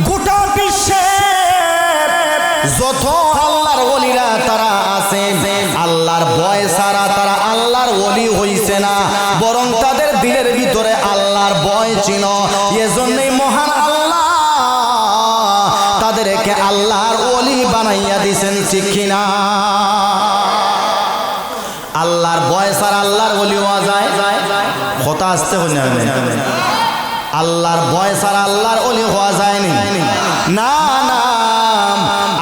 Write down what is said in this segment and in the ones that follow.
গোটা বিশ্বে যত আল্লাহর ওলিরা তারা আছে, আল্লাহর ভয় ছাড়া তারা আল্লাহর ওলি হইছে না, বরং তাদের দিলের ভিতরে আল্লাহর ভয় ছিল। এজন্যই মহান আল্লাহ তাদেরকে আল্লাহর ওলি বানাইয়া দিয়েছেন, ঠিক কিনা? আল্লাহর ভয় ছাড়া আল্লাহর ওলি হওয়া যায়? কথা আসতে হই না, আল্লাহর ভয় ছাড়া আল্লাহর ওলি হওয়া যায়নি। না না,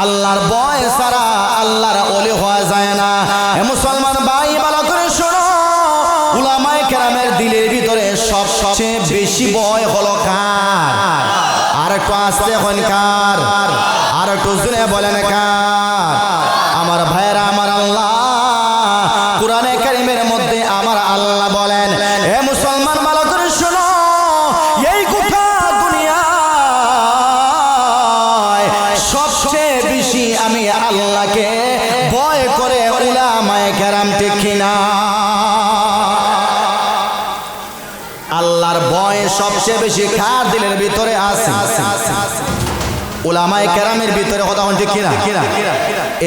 আল্লাহর ভয় ছাড়া আল্লাহর ওলি হওয়া যায় না। এ মুসলমান ভাই ভালো করে শোনো, উলামায়ে কেরামের দিলের ভিতরে সবচেয়ে বেশি ভয় হলো কার? আর একটু আসতে হন কার? আর একটু জোরে বলেন কার? আমার ভাইরা, আমার আল্লাহ কোরআনে কারীমের মধ্যে আমার আল্লাহ বলেন, হে মুসলমান ভালো করে শোনো, এই গোটা দুনিয়ায় সবচেয়ে বেশি আমি আল্লাহকে ভয় করে উলামায়ে কেরাম, ঠিক কিনা? আল্লাহর ভয় সবচেয়ে বেশি কার দিলের ভিতরে আছে? উলামায়ে কেরামের ভিতরে। কথা বলতে কিনা?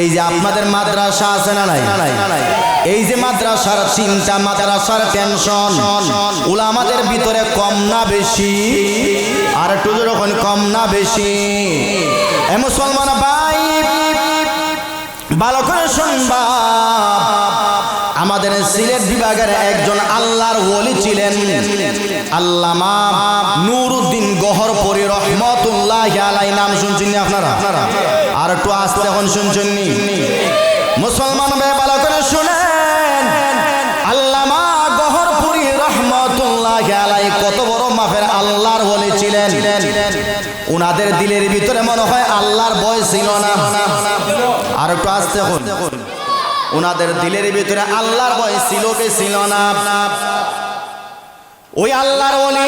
এই যে আপনাদের মাদ্রাসা আছে না নাই? এই যে মাদ্রাসার চিন্তা, মাদ্রাসার টেনশন উলামাদের ভিতরে কম না বেশি? আর একটু যখন কম না বেশি? এ মুসলমান ভাই ভালো করে শুনবা, আমাদের সিলেট বিভাগের একজন আল্লাহর ওলি ছিলেন আল্লামা নুরউদ্দিন গহরপুরী রহমাতুল্লাহি আলাইহি। নাম শুনছেন নি আপনারা? আর একটু আস্তে এখন শুনছেন নি? মুসলমান ভাই ভালো করে শুনেন, আল্লামা গহরপুরী রহমাতুল্লাহি আলাইহি কত বড় মাফের আল্লাহর ওলি ছিলেন। উনাদের দিলের ভিতরে মনে হয় আল্লাহর ভয় ছিল না। আর একটু আস্তে এখন, উনাদের দিলের ভিতরে আল্লাহর ভয় ছিল কি ছিল না? ওই আল্লাহর ওলি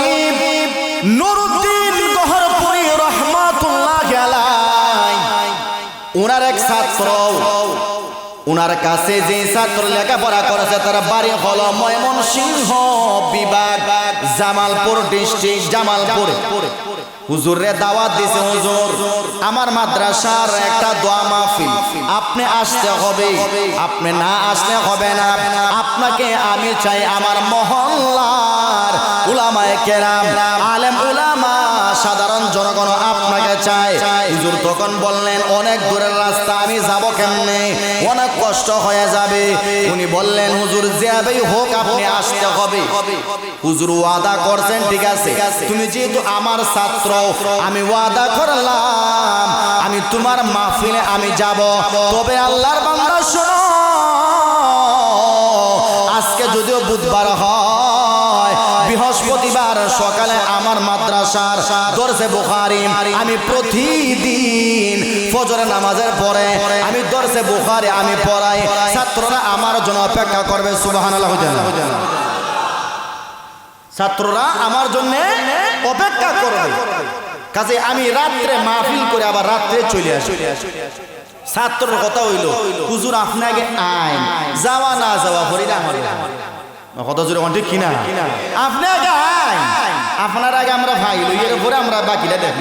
নুরউদ্দিন গহরপুরী রহমাতুল্লাহি আলাইহি, উনার এক ছাত্র, উনার কাছে যে ছাত্র লেখাপড়া করেছে তার বাড়ি হলো ময়মনসিংহ বিভাগ, জামালপুর ডিস্ট্রিক্ট, জামালপুরে। হুজুরে দাওয়াত দিয়েছে, হুজুর আমার মাদ্রাসার একটা দোয়া মাহফিল, আপনি আসতে হবে, আপনি না আসলে হবে না। আপনাকে আমি চাই আমার মহল্লার উলামায়ে কেরাম, আলেম উলামা, সাধারণ জনগণ আপনাকে চায়। হুজুর তখন বললেন, অনেক দূরের রাস্তা, আমি যাব কেমনে? অনেক কষ্ট হয়ে যাবে। উনি বললেন, হুজুর যেভাবেই হোক আপনি আসতে হবে। হুজুর ওয়াদা করছেন, ঠিক আছে, তুমি যেহেতু আমার ছাত্র, আমি ওয়াদা করলাম আমি তোমার মাহফিলে আমি যাব। তবে আল্লাহর বান্দা শোনো, আজকে যদিও বুধবার হয়, বৃহস্পতিবার সকালে আমার মাদ্রাসার দরসে বুখারী আমি প্রতিদিন ফজরের নামাজের পরে আমি দরসে বুখারী আমি পড়াই, ছাত্ররা আমার জন্য অপেক্ষা করবে। সুবহানাল্লাহ। ছাত্ররা আমার জন্য অপেক্ষা করবে, কাজে আমি রাত্রে মাহফিল করে আবার রাত্রে চলে আসি। ছাত্রর কথা হইল, হুজুর আপনি আগে আইন, যাওয়া না যাওয়া ফরিদা আমার কথা জোরে ঠিক কিনা? আপনি আগে আইন, আপনার আগে আমরা ভাই লই, এর পরে আমরা বাকিটা দেখব।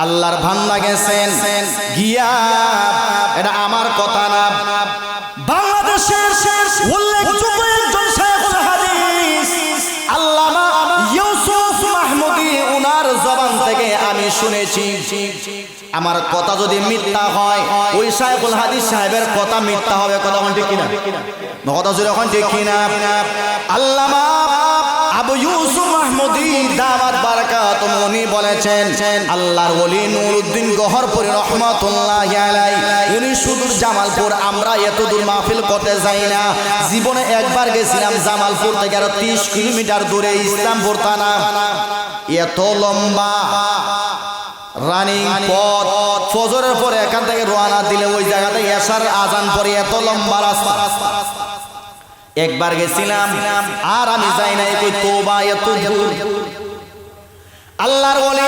আল্লাহর বান্দা গেছেন গিয়া, এটা আমার কথা না, বাংলাদেশের উল্লেখযোগ্য একজন শাইখুল হাদিস আল্লামা ইউসুফ মাহমুদী, উনার জবান থেকে আমি শুনেছি, আমার কথা যদি মিথ্যা হয় ওই শাইখুল হাদিস সাহেবের কথা মিথ্যা হবে। কথা ঠিক কিনা? কথা জোরে এখন ঠিক কিনা? আল্লামা আবু ইউসুফ মাহমুদী দামাত বারাকাতুহু উনি বলেছেন, আল্লাহর ওলি নুরউদ্দিন গহরপুরী রহমাতুল্লাহি আলাইহি, উনি সুদূর জামালপুর, আমরা এত দূর মাহফিল করতে যাই না। জীবনে একবার গেছিলাম জামালপুর থেকে আরো 30 কিলোমিটার দূরে ইসলামপুর থানা। এত লম্বা রানিং পথ, ফজরের পরে এখান থেকে রওনা দিলে ওই জায়গাতে এশার আজান পরে এত লম্বা রাস্তা। একবার গেছিলাম আর আমি যাই নাই, কই তওবা, এত দূর। আল্লাহর ওলি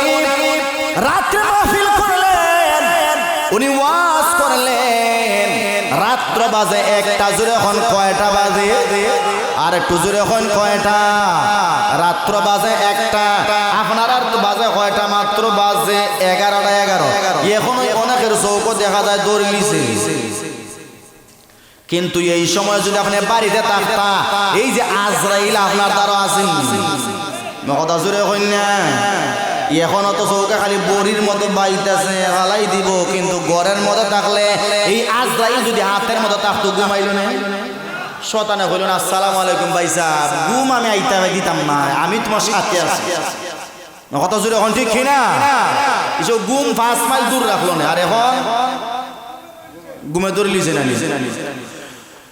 রাতে মাহফিল করলেন, উনি ওয়াজ করলেন, রাত্র বাজে 1টা, জোরে এখন কয়টা বাজে? আর একটু জোরে এখন কয়টা? রাত্র বাজে 1টা, আপনার আর বাজে কয়টা? মাত্র মাত্র বাজে 11:11 এখনো অনেকের চৌক দেখা যায় দৌড় লিছে কিন্তু এই সময় যদি আপনি বাড়িতে থাকতা এই যে আজরাইল আপনার দ্বারা আছেন কথা জুড়ে কন্যা এখনো তো চৌকা খালি বড়ির মতো বাইতেছে হালাই দিব কিন্তু ঘরের মধ্যে থাকলে এই আজরাইল যদি হাতের মতো থাকতো ঘুমাইল না শতানে হইল না আসসালামু আলাইকুম ভাই সাহেব ঘুম আমি আইতে দিতাম না আমি তোমার সাথে আছি কথা জুড়ে এখন ঠিক কিনা এসব ঘুম 5 মাইল দূর রাখলো না আর এখন ঘুমে দৌড় লিছে না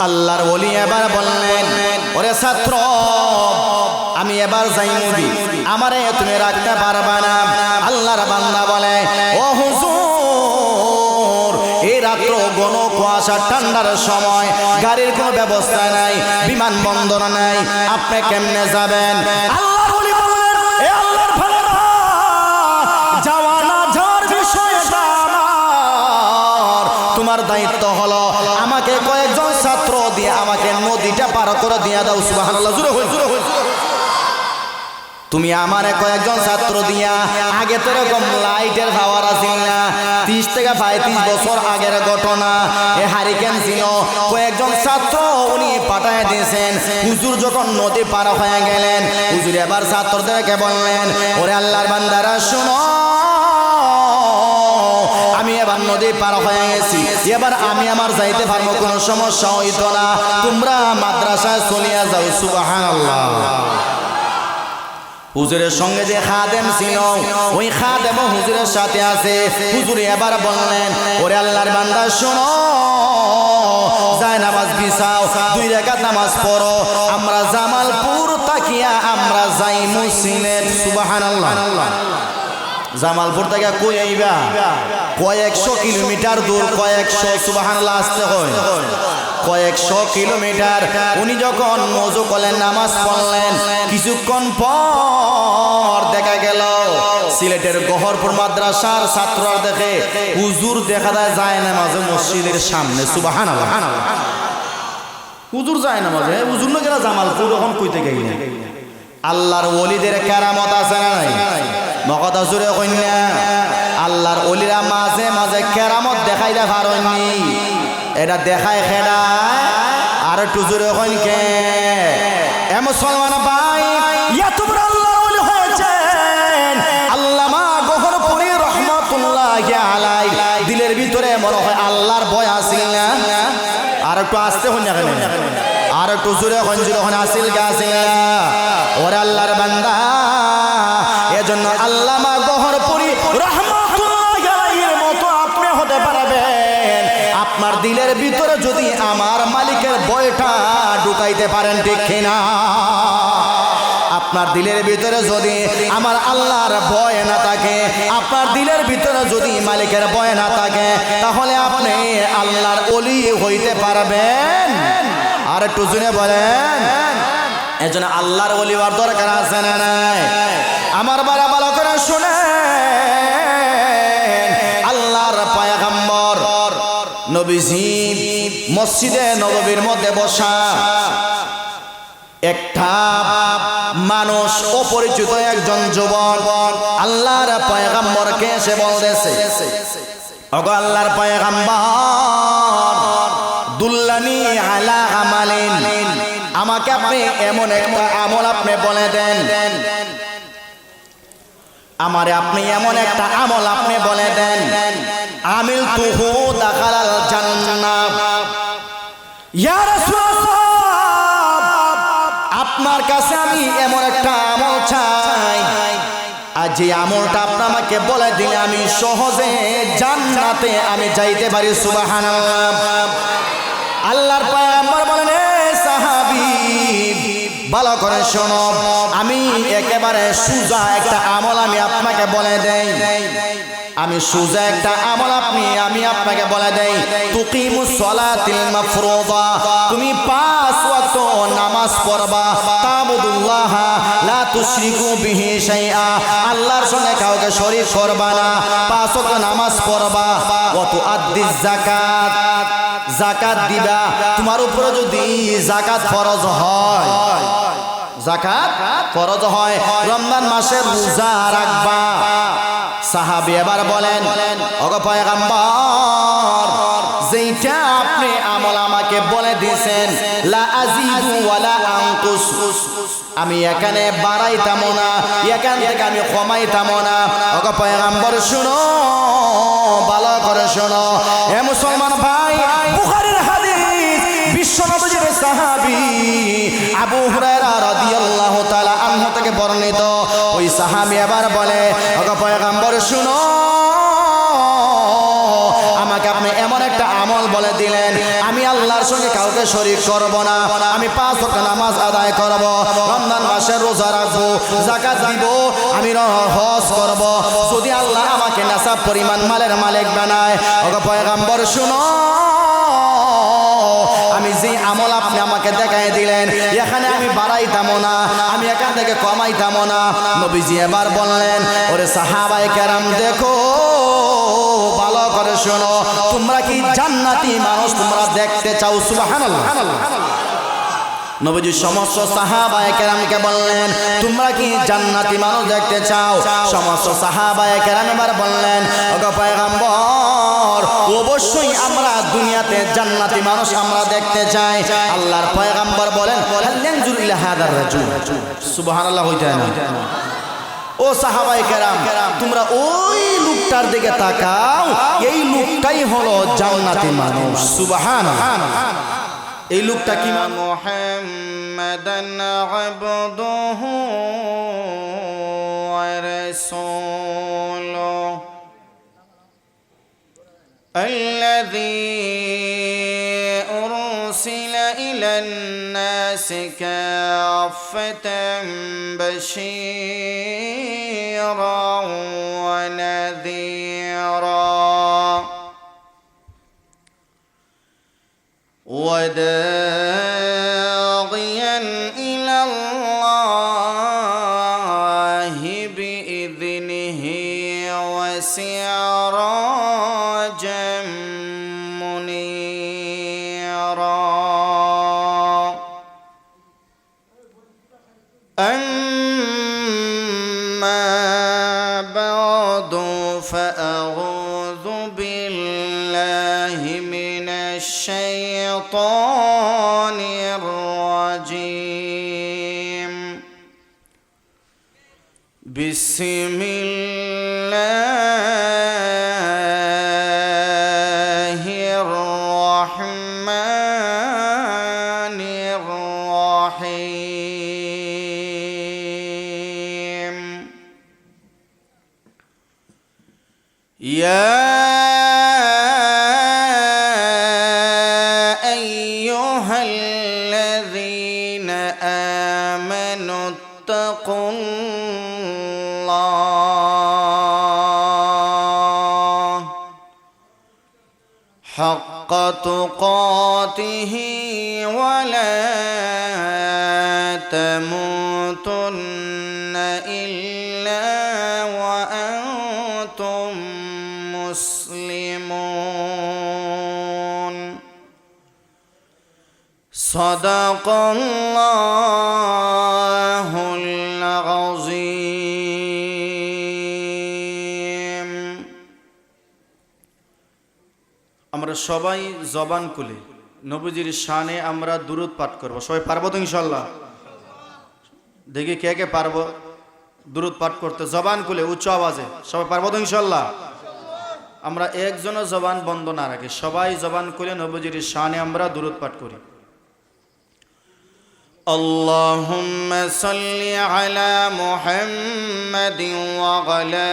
আল্লাহর ওলি এবার বললেন ওরে ছাত্র আমি এবার যাই নবী আমারে তুমি রাখতে পারবা না আল্লাহর বান্দা বলে ও হুজুর এই রাত্র ঘন কুয়াশা ঠান্ডার সময় গাড়ির কোনো ব্যবস্থা নাই বিমানবন্দর নাই আপনি কেমনে যাবেন আল্লাহর ওলি বললেন এ আল্লাহর বান্দা যাওয়া না যাওয়ার বিষয়টা আমার তোমার দায়িত্ব হলো আমাকে কয়েকজন ছাত্র দিয়ে আমাকে নদীটা পার করে দিয়ে দাও সুবহানাল্লাহ জোরে হই তুমি আমারে কয়েকজন ছাত্র দিয়া আগে তো এরকম লাইটের পাওয়ার আছিল না 30 থেকে 35 বছর আগের ঘটনা এ হারিকেন ছিল কয়েকজন ছাত্র উনি পাঠায় দিয়েছেন হুজুর যখন নদী পার হয়ে গেলেন হুজুর এবার ছাত্রদেরকে বললেন ওরে আল্লাহর বান্দারা শুনো আমি এবার নদী পার হয়ে গেছি এবার আমি আমার যাইতে পারবো কোনো সমস্যা হইতো না তোমরা মাদ্রাসায় চলিয়া যাও সুবহানাল্লাহ হুজুরের সঙ্গে যে খাদেম ছিল ওই খাদেম হুজুরের সাথে আছে হুজুর এবার বললেন ওরে আল্লাহর বান্দা শোনো যায় নামাজ বিছাও 2 রাকাত নামাজ পড়ো আমরা জামালপুর তাকিয়া আমরা যাই সিলেট সুবহানাল্লাহ জামালপুর থেকে কই আইবা কয়েকশো কিলোমিটার দূর কয়েকশো সুবহানাল্লাহ আসতে হয় কয়েকশো কিলোমিটার উনি যখন ওযু করলেন নামাজ পড়লেন কিছুক্ষণ পর দেখা গেল সিলেটের গহরপুর মাদ্রাসার ছাত্ররা দেখে হুজুর দেখা যায় নামাজে মসজিদের সামনে সুবহানাল্লাহ হুজুর যায় নামাজে হুজুর না গেলা জামালপুর এখন কইতে গেল আল্লাহর ওলিদের কেরামত আছে না নাই মকতা জুড়ে কন্যা আল্লাহর ওলিরা মাঝে মাঝে কেরামত দেখাইতে পারেননি এটা দেখায় খেলা আর একটু জুড়ে কইনকে এ মুসলমান ভাই ইয়া তোমরা আল্লাহর ওলি হয়েছেন আল্লামা গহরপুরি রহমাতুল্লাহি আলাইহি দিলের ভিতরে মনে হয় আল্লাহর ভয় আছিল না আর একটু আসতে হন না আর একটু জুড়ে কইন জুড়ে হন আসিল কে আসিল না ওরে আল্লাহর বান্দা এজন্য আল্লামা গহরপুরি রহমাতুল্লাহি আলাইহির মতো আপনি হতে পারবেন আপনার দিলের ভিতরে যদি আমার মালিকের ভয়টা ঢুকাইতে পারেন ঠিক কিনা আপনার দিলের ভিতরে যদি আমার আল্লাহর ভয় না থাকে আপনার দিলের ভিতরে যদি মালিকের ভয় না থাকে তাহলে আপনি আল্লাহর ওলি হইতে পারবেন আর একটু শুনে বলেন এজন্য আল্লাহর ওলি হওয়ার দরকার আছে না নাই আমার বাবা ভালো করে শুনে আল্লাহর পয়গম্বর নবীজি মসজিদে নববীর মধ্যে বসা একটা মানুষ অপরিচিত একজন যুবক আল্লাহর পয়গম্বরকে এসে বলতেছে ওগো আল্লাহর পয়গম্বর দুল্লানি আলা আমালিন আমাকে আপনি এমন একটা আমল আপনি বলে দেন আমারে আপনি এমন একটা আমল আপনি বলে দেন আমিল তুহু দাখালাল জান্নাহ ইয়া রাসূলুল্লাহ আপনার কাছে আমি এমন একটা আমল চাই আর যে আমলটা আপনি আমাকে বলে দিলে আমি সহজে জান্নাতে আমি যাইতে পারি সুবহানাল্লাহ আল্লাহর পয়গম্বর বলেন এ সাহাবী ভালো করে শোনো আমি একেবারে সুজা একটা আমল আমি আপনাকে বলে দেই আমি সুজা একটা আমল আমি আপনাকে বলে দেই তুকিমুস সালাতিল মাফরুদা তুমি 5 ওয়াক্ত নামাজ পড়বা তাবুদুল্লাহ লা তুশরিকু বিহি শাইআ আল্লাহর সঙ্গে কাউকে শরীক করবা না 5 ওয়াক্ত নামাজ পড়বা ওয়া তুআদ্দিজ যাকাত যাকাত দিবা তোমার উপরে যদি যাকাত ফরজ হয় যাকাত ফরজ হয় রমজান মাসে রোজা রাখবা সাহাবী এবার বলেন, ওগো পয়গম্বর, যেটা আপনি আমল আমাকে বলে দিয়েছেন, লা আযীদু ওয়ালা আনকুস, আমি এখানে বাড়াইতাম না, এখান থেকে আমি কমাইতাম না। ওগো পয়গম্বর শুনো, ভালো করে শুনো। হে মুসলমান ভাই, বুখারীর হাদিস, বিশ্ব নবীর সাহাবী আবু হুরায়রা রাদিয়াল্লাহু তাআলা আনহু থেকে বর্ণিত। ওই সাহাবী এবার বলে, ওগো পয়গম্বর শুনো, আমাকে আপনি এমন একটা আমল বলে দিলেন, আমি আল্লাহর সঙ্গে কাউকে শরীক করব না, আমি 5 ওয়াক্ত নামাজ আদায় করব, রমজান মাসে রোজা রাখবো, যাকাত দিব, আমি হজ করব, যদি আল্লাহ আমাকে নেশাব পরিমাণ মালের মালিক বানায়। ওগো পয়গম্বর শুনো, আমি যে আমল আপনি আমাকে দেখাই দিলেন, এখানে আমি বাড়াইতাম না, আমি এখান থেকে কমাইতাম না। নবীজি এবার বললেন, ওরে সাহাবায়ে কেরাম, দেখো ভালো করে শোনো, তোমরা কি জান্নাতি মানুষ তোমরা দেখতে চাও? সুবহানাল্লাহ। নবীজি সমস্ত সাহাবায়ে কেরামকে বললেন, তোমরা কি জান্নাতি মানুষ দেখতে চাও? সমস্ত সাহাবায়ে কেরাম এবার বললেন, ওগো পয়গম্বর, অবশ্যই আমরা দুনিয়াতে জান্নাতি মানুষ আমরা দেখতে চাই। আল্লাহর পয়গম্বর বলেন, হাল্লানজুর ইলা হাদার রাজুল, সুবহানাল্লাহ হইতে না। ও সাহাবায়ে কেরাম, তোমরা ওই লোকটার দিকে তাকাও, এই লোকটাই হলো জান্নাতি মানুষ। সুবহানাল্লাহ। এই লোকটা কি? মুহাম্মাদান আবদুহু ওয়া রাসূলুহু আল্লাযী উরসিলা ইলান নাসি কাফাতান বাশীরান ওয়া নাযীরা وداعيا إلى الله بإذنه وسراجا منيرا أما بعد فأعوذ بالله من الشيطان الرجيم بسم الله الرحمن الرحيم يا اتقوا الله حق تقاته ولا تموتن إلا وأنتم مسلمون صدق الله العظيم আমরা সবাই জবান খুলে নবীজির শানে আমরা দুরূদ পাঠ করব। সবাই পারবো তো ইনশাআল্লাহ? দেখি কে কে পারবো দুরূদ পাঠ করতে জবান খুলে উচ্চ আওয়াজে। সবাই পারবো তো ইনশাআল্লাহ? আমরা একজনও জবান বন্ধ না রাখি, সবাই জবান খুলে নবীজির শানে আমরা দুরূদ পাঠ করি। اللهم صل على محمد وعلى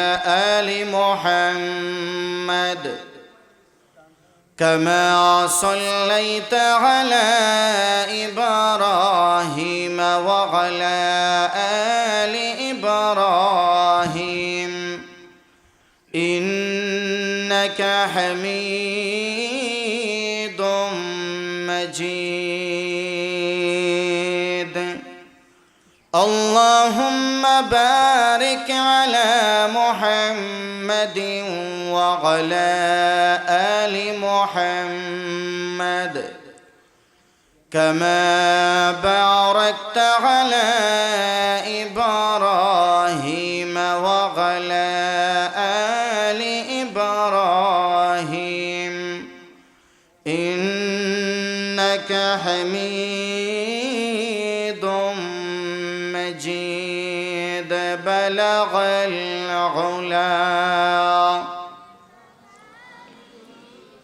آل محمد كما صليت على إبراهيم وعلى آل إبراهيم إنك حميد مجيد اللهم بارك على محمد وعلى آل محمد كما باركت على إبراهيم وعلى حميد مجيد بلغ العلا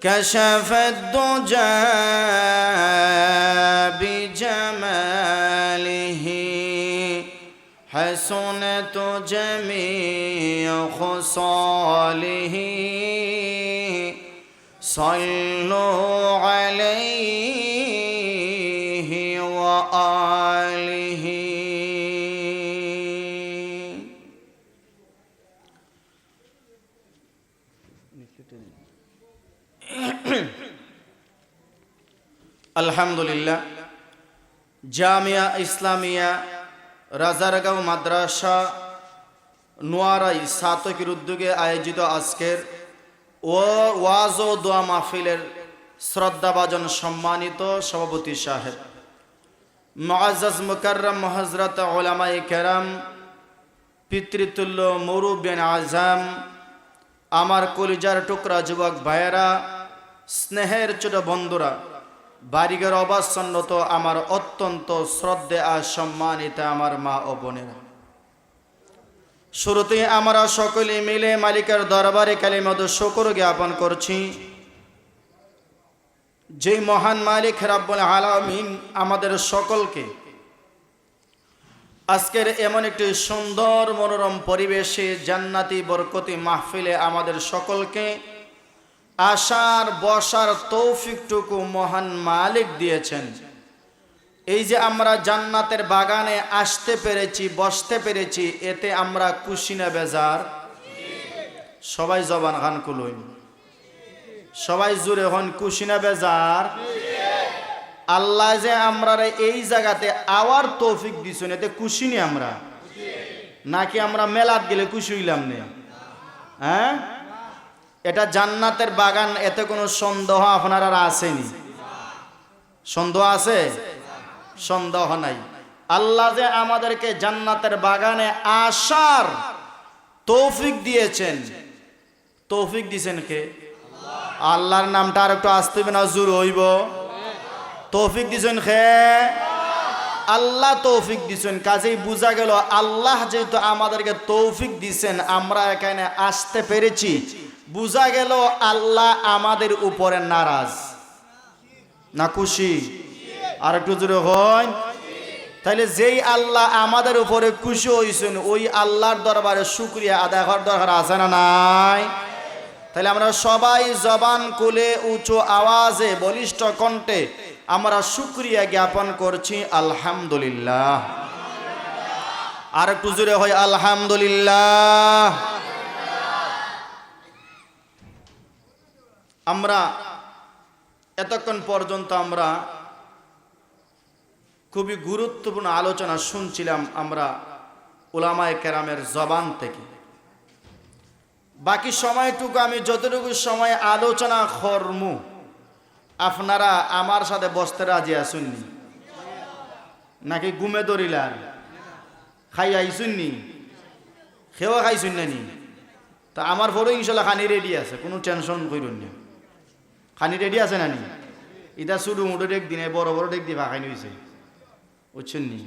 كشف الدجى بجماله حسنت جميع خصاله صلوا عليه وآله আলহামদুলিল্লাহ জামিয়া ইসলামিয়া রাজারগাঁও মাদ্রাসা নোয়ারাই সাতকের উদ্যোগে আয়োজিত আজকের ওয়াজ ও দোয়া মাহফিলের শ্রদ্ধাভাজন সম্মানিত সভাপতি সাহেব মুআজ্জাজ মুকাররম হযরত উলামায়ে কেরাম পিতৃতুল্য মুরব্বিয়ান আযম আমার কলিজার টুকরা যুবক ভাইয়েরা স্নেহের ছোট বন্ধুরা বাড়িঘর অবাচ্ছন্নত আমার অত্যন্ত শ্রদ্ধে আর সম্মানিত আমার মা ও বোনেরা শুরুতেই আমরা সকলে মিলে মালিকের দরবারে কালিমাত শুকর জ্ঞাপন করছি যে মহান মালিক রাব্বুল আলামিন আমাদের সকলকে আজকের এমন একটি সুন্দর মনোরম পরিবেশে জান্নাতি বরকতি মাহফিলে আমাদের সকলকে আসার বসার তৌফিকটুকু মহান মালিক দিয়েছেন। এই যে আমরা জান্নাতের বাগানে আসতে পেরেছি বসতে পেরেছি এতে আমরা খুশি না বেজার? সবাই জবান খান কুলুন, সবাই জুড়ে হন খুশি না বেজার? আল্লাহ যে আমরা এই জায়গাতে আওয়ার তৌফিক দিছেন এতে খুশি নি আমরা, নাকি আমরা মেলাত গেলে খুশি হইলাম না? হ্যাঁ, এটা জান্নাতের বাগান, এতে কোনো সন্দেহ আপনার আর আসেনি? সন্দেহ আছে? সন্দেহ নাই। আল্লাহ যে আমাদেরকে জান্নাতের বাগানে আসার তৌফিক দিয়েছেন, তৌফিক দিয়েছেন কে? আল্লাহর নামটা আর একটু আসতে হবে না, জোর হইব। তৌফিক দিয়েছেন কে? আল্লাহ তৌফিক দিয়েছেন। কাজেই বোঝা গেল আল্লাহ যেহেতু আমাদেরকে তৌফিক দিয়েছেন আমরা এখানে আসতে পেরেছি, বোঝা গেল আল্লাহ আমাদের উপরে নারাজ না খুশি? আর একটু জোরে হয়। তাহলে যেই আল্লাহ আমাদের উপরে খুশি হয়েছেন ওই আল্লাহর দরবারে শুকরিয়া আদায় করার দরকার আছে না নাই? তাহলে আমরা সবাই জবান খুলে উঁচু আওয়াজে বলিষ্ঠ কণ্ঠে আমরা শুকরিয়া জ্ঞাপন করছি আলহামদুলিল্লাহ। আর একটু জোরে হয় আলহামদুলিল্লাহ। আমরা এতক্ষণ পর্যন্ত আমরা খুবই গুরুত্বপূর্ণ আলোচনা শুনছিলাম আমরা উলামায়ে কেরামের জবান থেকে। বাকি সময়টুকু আমি যতটুকু সময় আলোচনা করমু আপনারা আমার সাথে বসতে রাজি আসুননি নাকি ঘুমে দরিলার? খাই আইসুননি? খেয়েও খাইছুন নানি? তা আমার পরে ইনশাল্লাহ খানি রেডি আছে, কোনো টেনশন করুন না। খানি রেডি আছে নানি? ইটা শুধু মুঠো ডেক দিনে বড় বড় ডেক দিয়ে ভাখানি হয়েছে, বুঝছেন নি?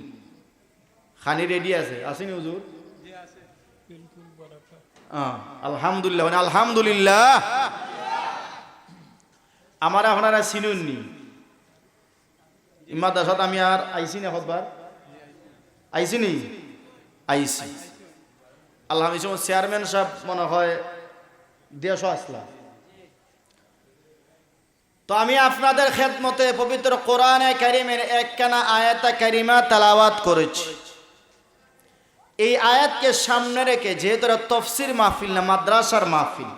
খানি রেডি আছে, আসেনি হুজুর? আলহামদুলিল্লাহ, মানে আলহামদুলিল্লাহ। আমার আপনারা চিনুননি মাদ্রাসাত আমি আর আইসি না? কতবার আইসি নি? আইসি। আল্লাহ চেয়ারম্যান সাহেব মনে হয় 150 আসলা। তো আমি আপনাদের খেদমতে পবিত্র কোরআনে কারিমের একখানা আয়াতে কারিমা তেলাওয়াত করেছি। এই আয়াতকে সামনে রেখে, যেহেতু তফসির মাহফিল না মাদ্রাসার মাহফিল,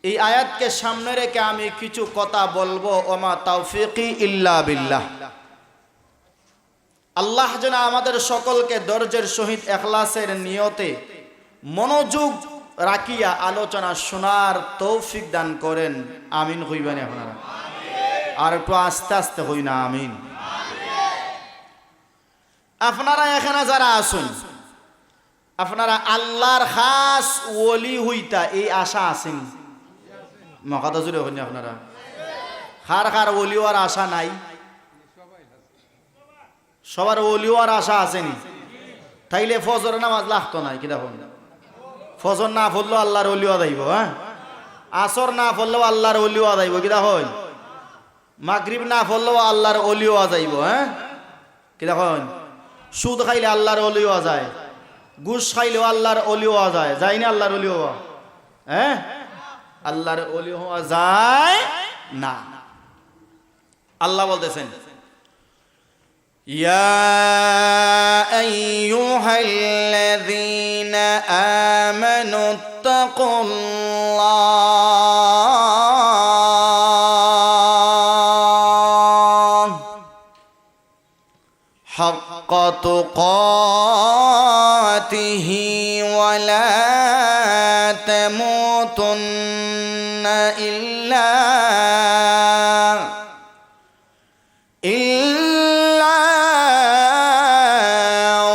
এই আয়াতকে সামনে রেখে আমি কিছু কথা বলবো। ওমা তাওফিকি ইল্লা বিল্লাহ। আল্লাহ যেন আমাদের সকলকে ধৈর্যের সহিত ইখলাসের নিয়তে মনোযোগ রাখিয়া আলোচনা শোনার তৌফিক দান করেন। আমিন হইবেন আপনারা? আর একটু আস্তে আস্তে হই না? আমিন। আপনারা এখানে যারা আসুন, আপনারা আল্লাহর খাস ওলি হইতা এই আশা আছেন? মকাতা জুড়ে হইনি আপনারা? খার খার ওলি হওয়ার আশা নাই? সবার ওলি হওয়ার আশা আসেনি? তাইলে ফজরের নামাজ লাগতো না, কি দেখুন, ফজর না পড়লেও আল্লাহর ওলি হওয়া যাইব, হ্যাঁ, আসর না পড়লেও আল্লাহর ওলি হওয়া যাইব, কি দেখুন, মাগরিব না পড়লেও আল্লাহর ওলি হওয়া যাইব, হ্যাঁ, কি দেখুন, সুদ খাইলে আল্লাহর ওলি হওয়া যায়, ঘুষ খাইলেও আল্লাহর ওলি হওয়া যায়, যায় না আল্লাহর ওলি হওয়া, হ্যাঁ, আল্লাহর ওলি হওয়া যায় না। আল্লাহ বলতেছেন, ইয়া আইয়ুহাল্লাযীনা আমানু তাকুল্লাহ হাক্কা তুকাতিহি ওয়া লা তামুতুন্না ইল্লা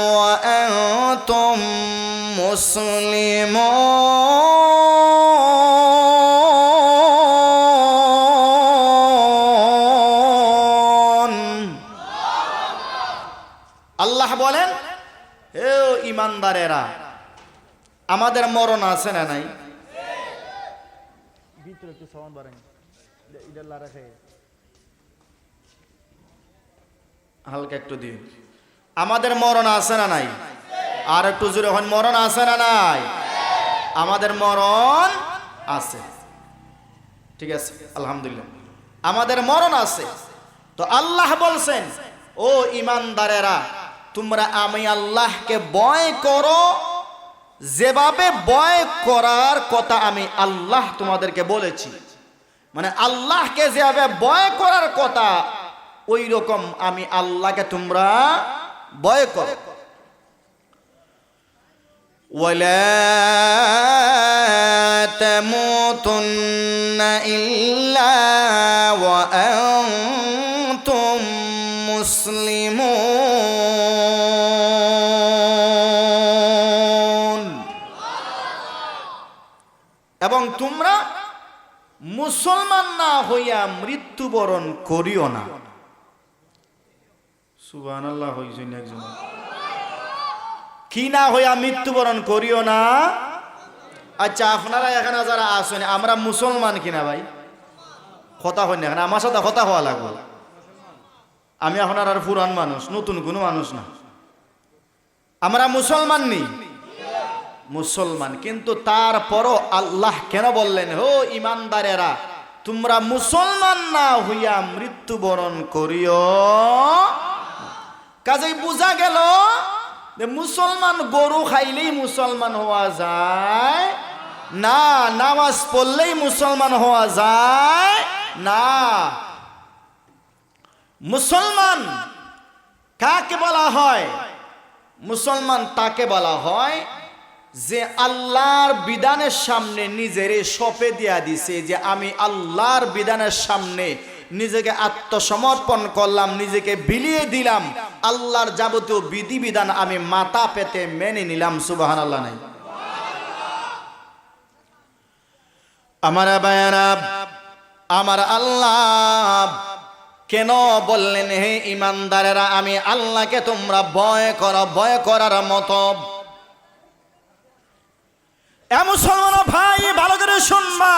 ওয়া আনতুম মুসলিমুন। আল্লাহ বলেন, হে ঈমানদারেরা, আমাদের মরণ আছে না নাই? ভিতরে একটু সাউন্ড বাড়াই, ইদাল্লাহ রাখে হালকা একটু দিন। আমাদের মরণ আছে না নাই? আর একটু জোরে হন, মরণ আছে না নাই? আমাদের মরণ আছে, ঠিক আছে, আলহামদুলিল্লাহ, আমাদের মরণ আছে। তো আল্লাহ বলছেন, ও ঈমানদারেরা, তোমরা আমি আল্লাহকে ভয় করো, যেভাবে ভয় করার কথা আমি আল্লাহ তোমাদেরকে বলেছি, মানে আল্লাহকে যেভাবে ভয় করার কথা ওই রকম আমি আল্লাহকে তোমরা ভয় করো। ওয়ালা তামুতুন্না ইল্লা ওয়া আনতুম মুসলিমুন, এবং তোমরা মুসলমান না হইয়া মৃত্যুবরণ করিও না। সুবহানাল্লাহ, হইছেন একজন, কি না হইয়া মৃত্যুবরণ করিও না। আচ্ছা, আপনারা এখানে যারা আসেন, আমরা মুসলমান কিনা ভাই? কথা হয় না এখানে, আমার সাথে কথা হওয়া লাগবে। আমি আপনার আর পুরান মানুষ, নতুন কোনো মানুষ না। আমরা মুসলমান নেই, মুসলমান, কিন্তু তারপরও আল্লাহ কেন বললেন, হো ঈমানদারেরা, তোমরা মুসলমান না হইয়া মৃত্যুবরণ করিও। কাজেই বোঝা গেল যে মুসলমান গরু খাইলেই মুসলমান হওয়া যায় না, নামাজ পড়লেই মুসলমান হওয়া যায় না। মুসলমান কাকে বলা হয়? মুসলমান তাকে বলা হয় যে আল্লাহর বিধানের সামনে নিজেরে সঁপে দিয়া দিছে, যে আমি আল্লাহর বিধানের সামনে নিজেকে আত্মসমর্পণ করলাম, নিজেকে বিলিয়ে দিলাম, আল্লাহর যাবতীয় বিধিবিধান আমি মাথা পেতে মেনে নিলাম। সুবহানাল্লাহ নাই? আমার ভাইয়েরা, আমার আল্লাহ কেন বললেন, হে ঈমানদারেরা, আমি আল্লাহকে তোমরা ভয় করো, ভয় করার মতো। এ মুসলমান ভাই, ভালো করে শুনবা,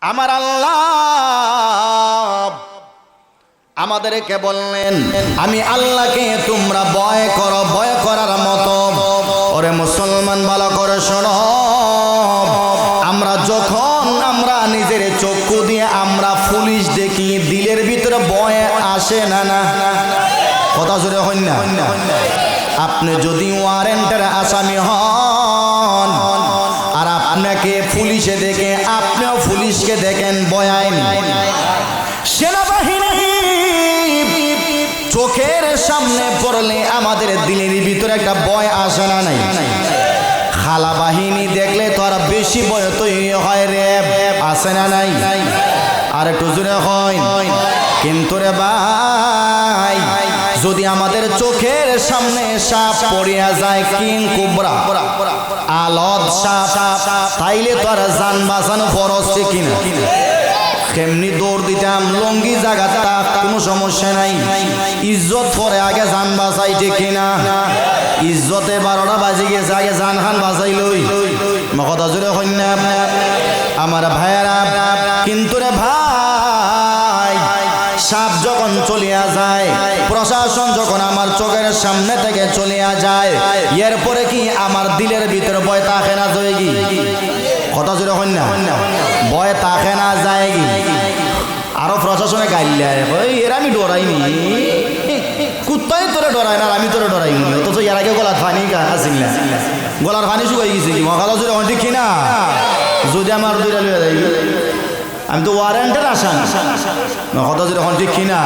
আমার আল্লাহ আমাদেরকে বললেন, আমি আল্লাহকে তোমরা ভয় করো, ভয় করার মতো। ওরে মুসলমান, ভালো করে শোনো, আমরা যখন আমরা নিজের চক্ষু দিয়ে আমরা পুলিশ দেখি, দিলের ভিতরে ভয় আসে না? না, কথা জোরে হন না? আপনি যদি ওয়ারেন্টের আসামি হন আর আপনাকে পুলিশে দেখে আপনিও পুলিশকে দেখেন, ভয় আইনি। সেনাবাহিনী চোখের সামনে পড়লে আমাদের দিলের ভিতরে একটা ভয় আসে না? নাই। খালা বাহিনী দেখলে তো আর বেশি ভয় তৈরি হয় রে, আসে না? নাই। আর একটু জোরে হয়। কিন্তু রে ভাই, যদি আমাদের চোখের সামনে সাপ পড়িয়া যায়, কিং কোবরা, আলদ সাপ, তাইলে তো আর জান বাঁচানো ফরজ কিনা? কেমনি দৌড় দিতাম লঙ্গি জায়গাটা কোনো সমস্যা নাই ইজ্জত পরে আগে জান বাঁচাই ঠিক কিনা ইজ্জতে 12টা বাজে গেছে আগে জান খান বাঁচাই লই কথা জোরে কন্যা আমার ভাইয়েরা কিন্তু রে ভাই সাপ যখন চলিয়া যায় প্রশাসন যখন আমার চোখের সামনে থেকে চলিয়া যায় এরপরে কি আমার দিলের ভিতরে ভয় থাকে না যায় কি কথা জোরে কন্যা ভয় থাকে না যায় কি আরো প্রশাসনে গাইলে এর আমি ডরাইনি কুত্তাই তোরে ডরাই না আমি তোরে ডরাইনি অথচ এর আগে গলার পানি আসিল না গলার পানি শুকাই গেছে কি কথা জোরে ঠিক কিনা যদি আমার দুইটা লইয়া যাই আমি তো ওয়ারেন্টের আসান কথা যদি এখন ঠিক কিনা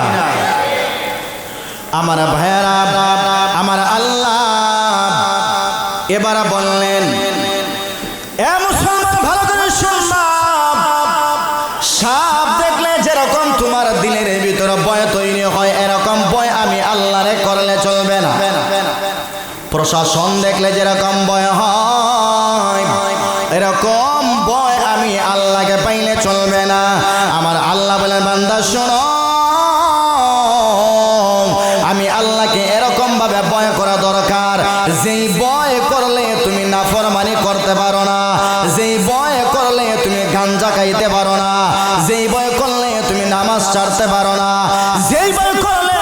আমার ভাইয়েরা আমার আল্লাহ এবার বললেন এ মুসলমান ভালো করে শুনবা সাপ দেখলে যেরকম তোমার দিলের ভিতরে ভয় তৈরি হয় এরকম ভয় আমি আল্লাহরে করলে চলবে না প্রশাসন দেখলে যেরকম ভয় হয় এরকম ভয় আমি আল্লাহকে পাইলে চলবে না আমার আল্লাহ বলেন বান্দা শোনো আমি আল্লাহকে এরকম ভাবে ভয় করা দরকার যেই ভয় করলে তুমি নাফরমানি করতে পারো না যেই ভয় করলে তুমি গাঞ্জা খাইতে পারো না যেই ভয় করলে তুমি নামাজ ছাড়তে পারো না যেই ভয় করলে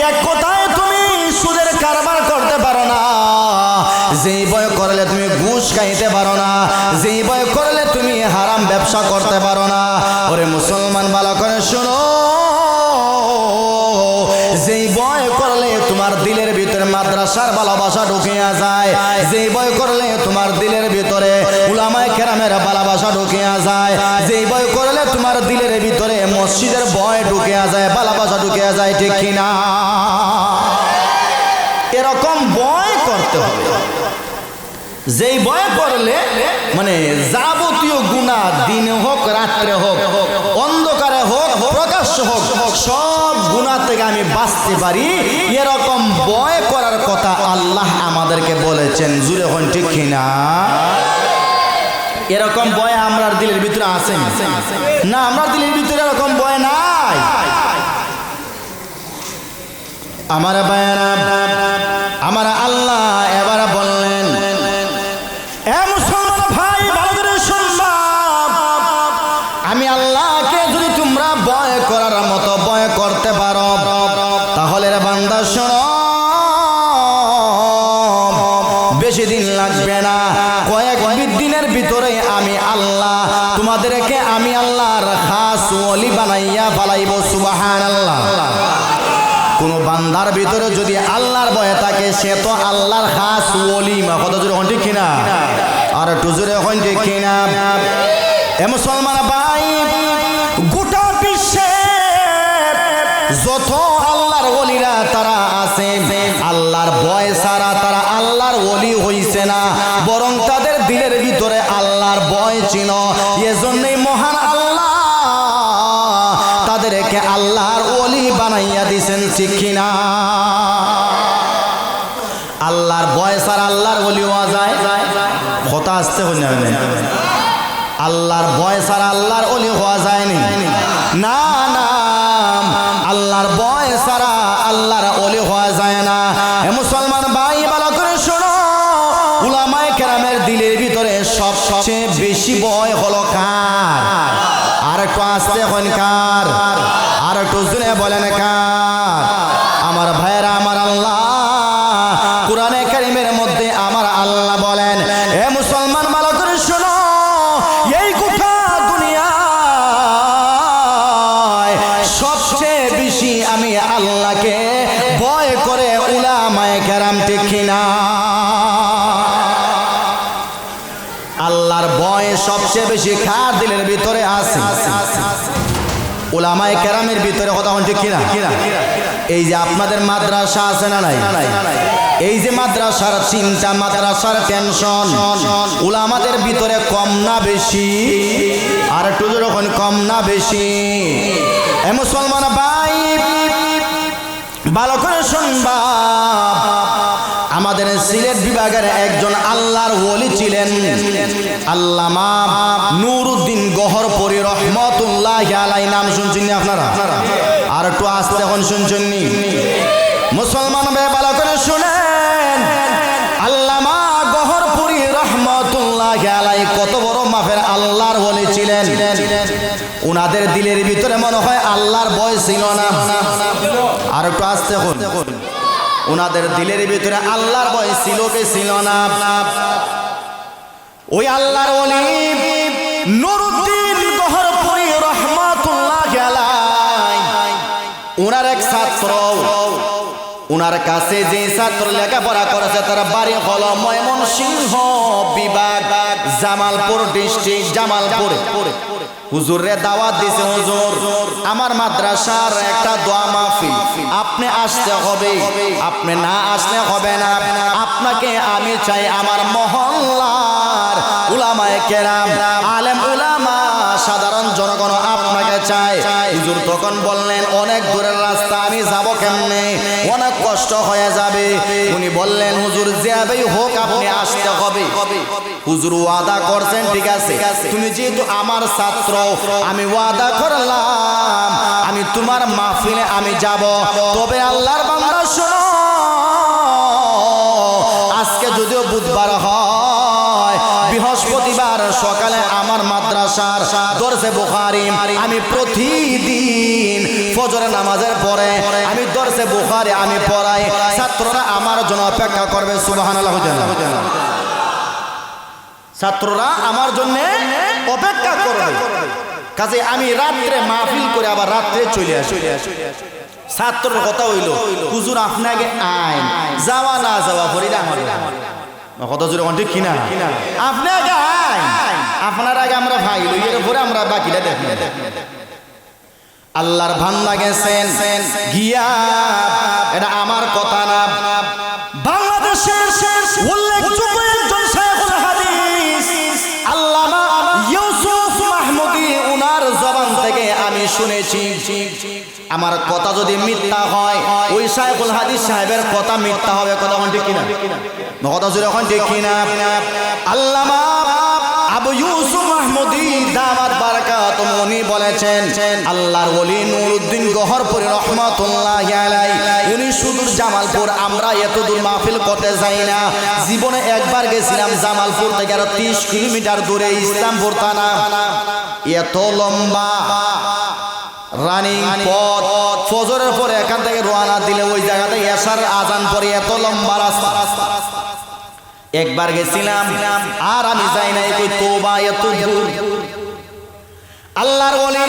এক কথায় তুমি সুদের কারবার করতে পারো না যেই ভয় করলে তুমি ঘুষ খাইতে পারো না যেই ভয় করলে তুমি হারাম ব্যবসা করতে পারো না ওরে মুসলমান ভালো করে শোনো যেই ভয় করলে তোমার দিলের ভিতরে মাদ্রাসার ভালোবাসা ঢুকিয়া যায় যেই ভয় করলে তোমার দিলের ভিতরে উলামায়ে কেরামের ভালোবাসা ঢুকিয়া যায় যেই ভয় করলে তোমার দিলের ভিতরে মসজিদের ভয় ঢুকিয়া যায় ভালোবাসা ঢুকিয়া যায় ঠিক কিনা এরকম ভয় করতে হবে যেই ভয় করলে মানে যাবতীয় গুনাহ দিনে হোক রাত্রে হোক অন্ধকারে হোক প্রকাশ্য হোক সব গুনাহ থেকে আমি বাঁচতে পারি এরকম ভয় করার কথা আল্লাহ আমাদেরকে বলেছেন জুড়ে হন ঠিক কিনা এরকম ভয় আমরার দিলের ভিতরে আছে না আমার দিলের ভিতরে এরকম ভয় নাই আমার ভাইয়েরা আমার আল্লাহ এবার বললেন এ মুসলমান ভাই ভালো করে শুনবা আমি আল্লাহকে যদি তোমরা ভয় করার মতো ভয় করতে পারো তাহলে রে বান্দা শোনো বেশি দিন লাগবে না কয়েক দিনের ভিতরে আমি আল্লাহ তোমাদেরকে আমি আল্লাহর খাস ওলি বানাইয়া ফেলাইব সুবহানাল্লাহ কোন বান্দার ভিতরে যদি আল্লাহর ভয় থাকে সে তো আল্লাহর খাস ওলি মা কত জোরে ঠিক কিনা আর একটু জোরে এখন ঠিক কিনা এ মুসলমান ভাই গোটা বিশ্বে যত আল্লাহর ওলিরা তারা আছে আল্লাহর ভয় ছাড়া তারা আল্লাহর ওলি হইছে না বরং তাদের দিলের ভিতরে আল্লাহর ভয় ছিল এজন্যই মহান আল্লাহ তাদেরকে আল্লাহর ওলি বানাইয়া দিয়েছেন ঠিক কিনা আল্লাহর ভয় ছাড়া আল্লাহর ওলি হওয়া যায় কথা আসতে হই না আল্লাহর ভয় ছাড়া আল্লাহর ওলি হওয়া যায়নি না না আল্লাহর ভয় ছাড়া আল্লাহর ওলি হওয়া যায় না হে মুসলমান ভাই ভালো করে শোনো উলামায়ে কেরামের দিলের ভিতরে সবচেয়ে বেশি ভয় হলো কার আর একটু আসতে হন কার আর একটু জোরে বলেন কার আমার ভাইয়েরা আমার আল্লাহ কোরআনে কারীমের মধ্যে আমার আল্লাহ বলেন হে মুসলমান ভালো করে শোনো এই গোটা দুনিয়ায় সবচেয়ে বেশি আমি আল্লাহকে ভয় করে উলামায়ে কেরাম ঠিক কিনা আল্লাহর ভয় সবচেয়ে বেশি কার দিলের ভিতরে আছে উলামায়ে কেরামের ভিতরে কথা হন ঠিক কিনা এই যে আপনাদের মাদ্রাসা আছে না নাই এই যে মাদ্রাসার চিন্তা মাদ্রাসার টেনশন উলামাদের ভিতরে কম না বেশি আর একটু যখন কম না বেশি এ মুসলমান ভাই ভালো করে শুনবা আমাদের সিলেট বিভাগের একজন আল্লাহর ওলি ছিলেন আল্লামা নুরউদ্দিন গহরপুরী রহমাতুল্লাহি আলাইহি। নাম শুনছেন আপনারা? আর একটু আস্তে এখন শুনছেন নি? মুসলমান ভাই ভালো করে শুনেন, আল্লামা গহরপুরী রহমাতুল্লাহি আলাইহি কত বড় মাফের আল্লাহর ওলি ছিলেন। উনাদের দিলের ভিতরে মনে হয় আল্লাহর ভয় ছিল না। আর একটু আস্তে এখন, উনাদের দিলের ভিতরে আল্লাহর ভয় ছিল কি ছিল না? ওই আল্লাহর ওলি নুরউদ্দিন গহরপুরী রহমাতুল্লাহি আলাইহি উনার এক ছাত্র, উনার কাছে যে ছাত্র লেখাপড়া করেছে তার বাড়ি হলো ময়মনসিংহ বিভাগ, জামালপুর ডিস্ট্রিক্ট, জামালপুর। হুজুরে দাওয়াত দিছে, হুজুর আমার মাদ্রাসার একটা দোয়া মাহফিল, আপনি আসতে হবে, আপনি না আসলে হবে না। আপনাকে আমি চাই আমার মহল্লার উলামায়ে কেরাম, আলেম উলামা, সাধারণ জনগণ আপনাকে চায়। হুজুর তখন বললেন অনেক দূরের রাস্তা, আমি যাব কেমনে, অনেক কষ্ট হয়ে যাবে। উনি বললেন হুজুর যেভাবেই হোক আপনি আসতে হবে। হুজুর ওয়াদা করছেন, ঠিক আছে তুমি যেহেতু আমার ছাত্র, আমি ওয়াদা করলাম আমি তোমার মাহফিলে আমি যাব। তবে আল্লাহর বান্দা শোনো, আজকে যদিও বুধবার হয়, বৃহস্পতিবার সকালে আমার মাদ্রাসার দরসে বুখারী আমি প্রতিদিন ফজরের নামাজের পরে আমি দরসে বুখারী আমি পড়াই, ছাত্ররা আমার জন্য অপেক্ষা করবে। সুবহানাল্লাহ। ছাত্ররা আমার জন্য অপেক্ষা করবে, কাজে আমি রাত্রে মাহফিল করে আবার রাত্রে চলে আসি। ছাত্রের কথা হইল হুজুর আপনাকে আইন যাওয়া না যাওয়া করি না আমার কথা জোরে ঠিক কিনা? আপনি আগে আইন, আপনার আগে আমরা ভাই লই, এরপরে আমরা বাকিটা দেখি। আল্লাহর বান্দা গেছেন গিয়া, এটা আমার কথা না, বাংলাদেশের উল্লেখযোগ্য একজন শায়খুল হাদিস আল্লামা ইউসুফ মাহমুদী, উনার জবান থেকে আমি শুনেছি। আমার কথা যদি মিথ্যা হয়, ওই শায়খুল হাদিস সাহেবের কথা মিথ্যা হবে। কথা ঠিক কিনা? কথা জোরে এখন ঠিক কিনা? আল্লামা আবু ইউসুফ মাহমুদী দামাত বারাকাতুহু উনি বলেছেন আল্লাহর ওলি নুরউদ্দিন গহরপুরী রহমাতুল্লাহি আলাইহি উনি সুদূর জামালপুর, আমরা এত দূর মাহফিল করতে যাই না। জীবনে একবার গেছিলাম জামালপুর থেকে আরো 30 কিলোমিটার দূরে ইসলামপুর থানা। এত লম্বা রানিং পথ, ফজরের পরে এখান থেকে রওনা দিলে ওই জায়গাতে এশার আজান পরে এত লম্বা রাস্তা। একবার গেছিলাম আর আমি যাই নাই, কই তওবা এত দূর। আল্লাহর ওলি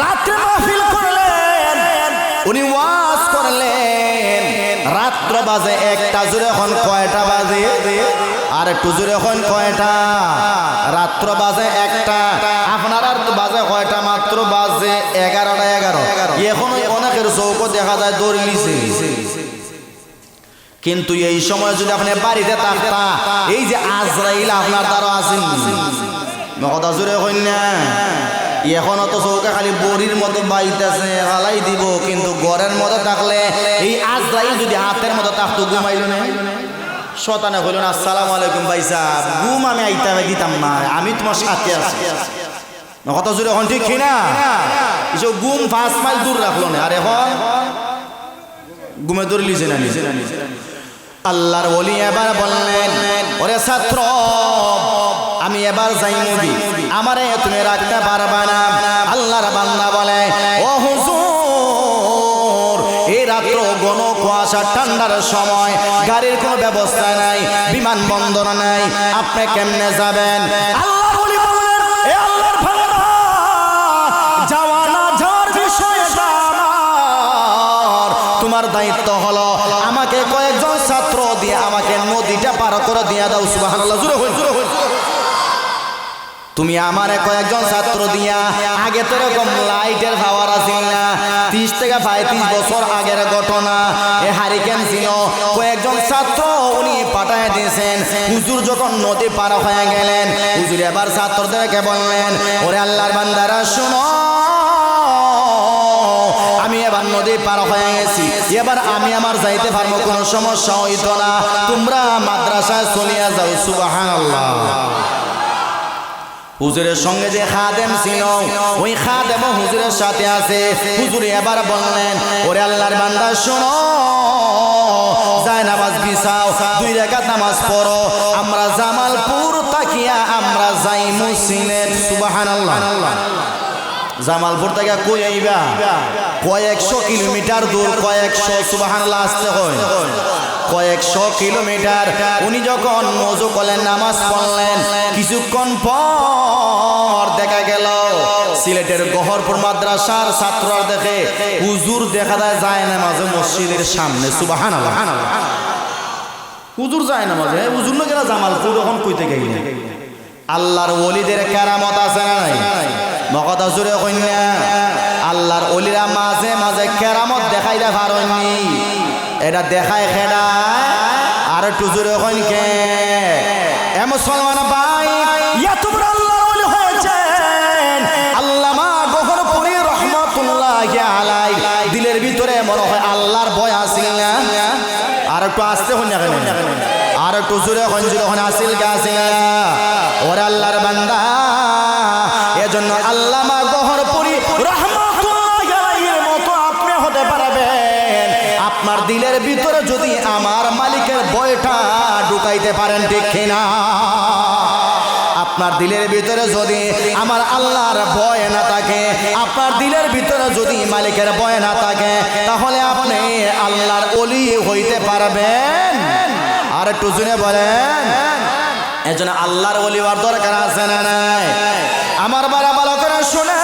রাতে মাহফিল করলেন, উনি ওয়াজ করলেন, রাত্র বাজে 1টা, জোরে এখন কয়টা বাজে? আর একটু জোরে এখন কয়টা? রাত্র বাজে 1টা, আপনার আর বাজে কয়টা? মাত্র বাজে 11টা। 11 এখন অনেকের চৌক দেখা যায় দৌড় লিছে। কিন্তু এই সময় যদি আপনি বাড়িতে থাকতা, এই যে আজরাইল আপনার দ্বারা আছেন, কথা জোরে হইন না, এখন তো চৌকা খালি বড়ির মতো বাইতেছে হালাই দিব, কিন্তু ঘরের মধ্যে থাকলে এই আজরাইল যদি হাতের মতো থাকতো ঘুমাইল না। শতানে কইল না আসসালামু আলাইকুম ভাই সাহেব, ঘুম আমি আইতে দিতাম না, আমি তোমার সাথে আছি। কথা জোরে এখন ঠিক কিনা? এসব ঘুম 5 মাইল দূর রাখলো না, আর এখন ঘুমে দূর লিছে না। আল্লাহর ওলি এবার বললেন ওরে ছাত্র, আমি এবার যাইমুদি, আমারে তুমি রাখতে পারবা না। আল্লাহর বান্দা বলে ও হুজুর, এই রাত্র ঘন কুয়াশা, ঠান্ডার সময়, গাড়ির কোনো ব্যবস্থা নাই, বিমানবন্দর নাই, আপনি কেমনে যাবেন? আল্লাহর ওলি বললেন এ আল্লাহর বান্দা, যাওয়া না যাওয়ার বিষয়টা আমার, তোমার দায়িত্ব হলো আমাকে কয়েকজন ছাত্র দিয়ে আমাকে নদীটা পার করে দিয়ে দাও। সুবহানাল্লাহ। জোরে হই, জোরে হই। তুমি আমার কয়েকজন ছাত্র দিয়া, আগে তো এরকম লাইটের পাওয়ার আছে না, 30 থেকে 35 বছর আগের ঘটনা। এ হারিকেন ছিল, কয়েকজন ছাত্র উনি পাঠায় দিয়েছেন। হুজুর যখন নদী পার হয়ে গেলেন, হুজুর এবার ছাত্রদেরকে বললেন ওরে আল্লাহর বান্দারা শোনো, আমি এবার নদী পার হয়ে গেছি, এবার আমি আমার যাইতে পারবো, কোনো সমস্যা হইতো না, তোমরা মাদ্রাসায় চলিয়া যাও। সুবহানাল্লাহ। হুজুরের সঙ্গে যে খাদেম ছিল, ওই খাদেম হুজুরের সাথে আছে। হুজুর এবার বললেন, ওরে আল্লাহর বান্দা শোনো, যায় নামাজ বিছাও, 2 রাকাত নামাজ পড়ো, আমরা জামালপুর তাকিয়া আমরা যাইমু সিলেট। সুবহানাল্লাহ। জামালপুর থেকে কই আইবা? কয়েকশো কিলোমিটার দূর, কয়েকশো। সুবহানাল্লাহ। আসতে হয় কয়েকশো কিলোমিটার। উনি যখন ওযু করলেন, নামাজ পড়লেন, কিছুক্ষণ পর দেখা গেল সিলেটের গহরপুর মাদ্রাসার ছাত্ররা দেখে হুজুর দেখা যায় নামাজে মসজিদের সামনে। সুবহানাল্লাহ। হুজুর যায় নামাজে, হুজুর না গেলা জামালপুর, এখন কই থেকে গেলেন? আল্লাহর ওলিদের কেরামত আছে না নাই? মকতা জুড়ে কইনা আল্লাহর ওলিরা মাঝে মাঝে কেরামত দেখাইতে পারেননি, এটা দেখায় খেডা আর একটু জুড়ে কইন কে? এ মুসলমান ভাই, এত বড় আল্লাহর ওলি হয়েছেন আল্লামা গহরপুরী রহমাতুল্লাহি আলাইহি। দিলের ভিতরে মনে হয় আল্লাহর ভয় আসিল না? আর একটু আসতে হন না, আর একটু জুড়ে কইন, জুড়ে কইন আসিল কে আসিল না? ওরে আল্লাহর বান্দা, এজন্য আল্লামা গহরপুরী রহমাতুল্লাহি আলাইহির মতো আপনি হতে পারবেন আপনার দিলের ভিতরে যদি আমার মালিকের ভয়টা ঢুকাইতে পারেন, ঠিক কিনা? আপনার দিলের ভিতরে যদি আমার আল্লাহর ভয় না থাকে, আপনার দিলের ভিতরে যদি মালিকের ভয় না থাকে, তাহলে আপনি আল্লাহর ওলি হইতে পারবেন? আর একটু জুড়ে বলেন। এজন্য আল্লাহর ওলি হওয়ার দরকার আছে না নাই? আমার বারা ভালো করে শুনে,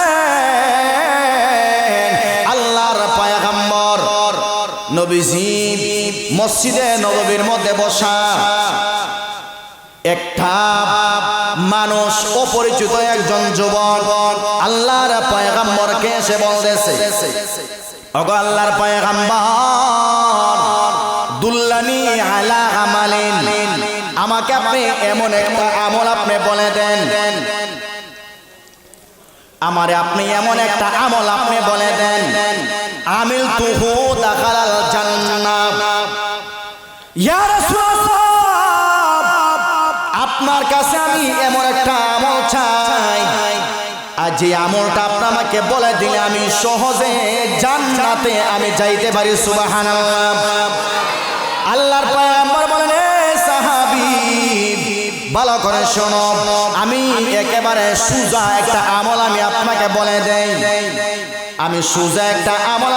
আল্লাহর পয়গম্বর নবীজি মসজিদে নববীর মধ্যে বসা, একটা মানুষ অপরিচিত একজন যুবক আল্লাহর পয়গম্বরকে এসে বলতেছে, ওগো আল্লাহর পয়গম্বর, দুল্লানি আলা আমালিন, আমাকে আপনি এমন একটা আমল আপনি বলে দেন, আমারে আপনি এমন একটা আমল আপনি বলে দেন, আমিল তুহু দাখালাল জান্নাহ। ইয়া রাসূলুল্লাহ, আপনার কাছে আমি এমন একটা আমল চাই, আর যে আমলটা আপনি আমাকে বলে দিলে আমি সহজে জান্নাতে আমি যাইতে পারি। সুবহানাল্লাহ। আল্লাহর পয়গম্বর বলেন, সাহাবী ভালো করে শোনো, আমি একেবারে সুজা একটা আমল আমি আপনাকে বলে দেই, আমি সুজা একটা আমল